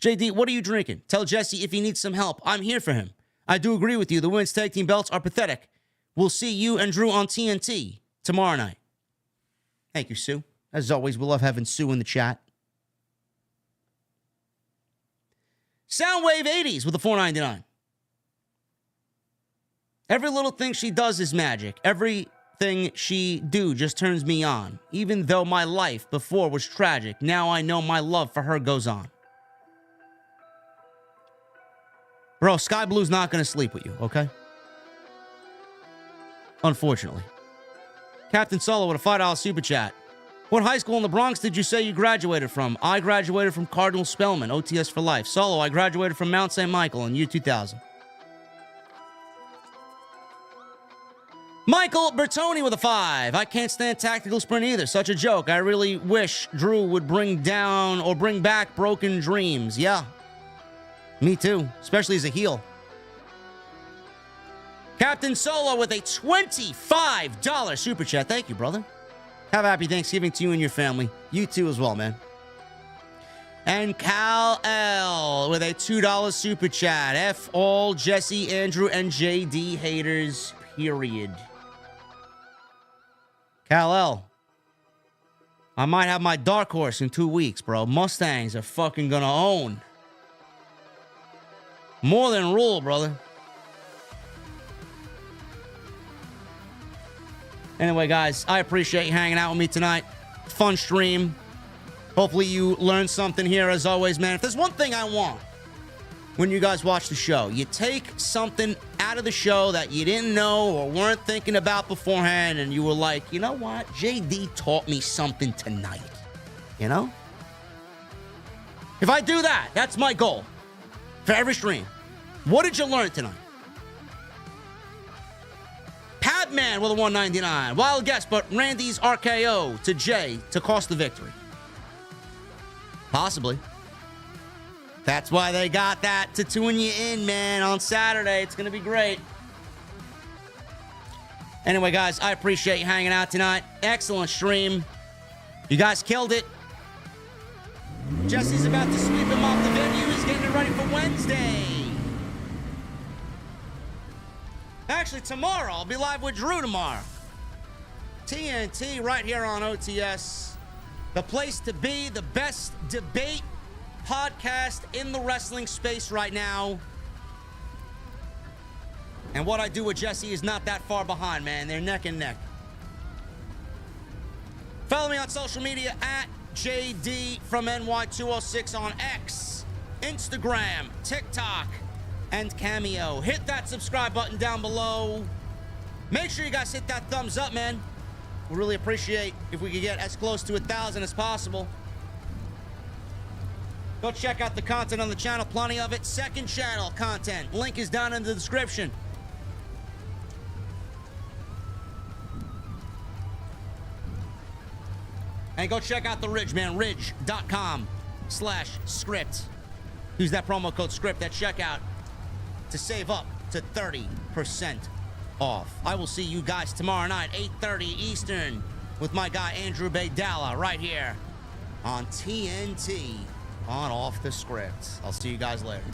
S2: JD, what are you drinking? Tell Jesse if he needs some help. I'm here for him. I do agree with you. The women's tag team belts are pathetic. We'll see you and Drew on TNT tomorrow night. Thank you, Sue. As always, we love having Sue in the chat. Soundwave 80s with a $4.99. Every little thing she does is magic. Everything she do just turns me on. Even though my life before was tragic, now I know my love for her goes on. Bro, Sky Blue's not going to sleep with you, okay? Unfortunately. Captain Solo with a $5 super chat. What high school in the Bronx did you say you graduated from? I graduated from Cardinal Spellman, OTS for life. Solo, I graduated from Mount St. Michael in year 2000. Michael Bertoni with a 5. I can't stand tactical sprint either. Such a joke. I really wish Drew would bring back Broken Dreams. Yeah. Me too. Especially as a heel. Captain Solo with a $25 super chat. Thank you, brother. Have a happy Thanksgiving to you and your family. You too as well, man. And Cal L with a $2 super chat. F all Jesse, Andrew, and JD haters, period. Cal L. I might have my dark horse in 2 weeks, bro. Mustangs are fucking gonna own. More than rule, brother. Anyway, guys, I appreciate you hanging out with me tonight. Fun stream. Hopefully you learned something here as always, man. If there's one thing I want when you guys watch the show, you take something out of the show that you didn't know or weren't thinking about beforehand, and you were like, you know what? JD taught me something tonight. You know? If I do that, that's my goal for every stream. What did you learn tonight? Padman with a 199. Wild guess, but Randy's RKO to Jay to cost the victory. Possibly. That's why they got that to tune you in, man, on Saturday. It's going to be great. Anyway, guys, I appreciate you hanging out tonight. Excellent stream. You guys killed it. Jesse's about to sweep him off the venue. He's getting it ready for Wednesday. Actually, tomorrow. I'll be live with Drew tomorrow. TNT right here on OTS. The place to be. The best debate podcast in the wrestling space right now. And what I do with Jesse is not that far behind, man. They're neck and neck. Follow me on social media at JD from NY206 on X, Instagram, TikTok, and Cameo. Hit that subscribe button down below. Make sure you guys hit that thumbs up, man. We really appreciate if we could get as close to 1,000 as possible. Go check out the content on the channel, plenty of it. Second channel content, link is down in the description. And go check out the Ridge, man, ridge.com/script. Use that promo code script at checkout to save up to 30% off. I will see you guys tomorrow night, 8:30 Eastern, with my guy Andrew Baydala right here on TNT on Off the Script. I'll see you guys later.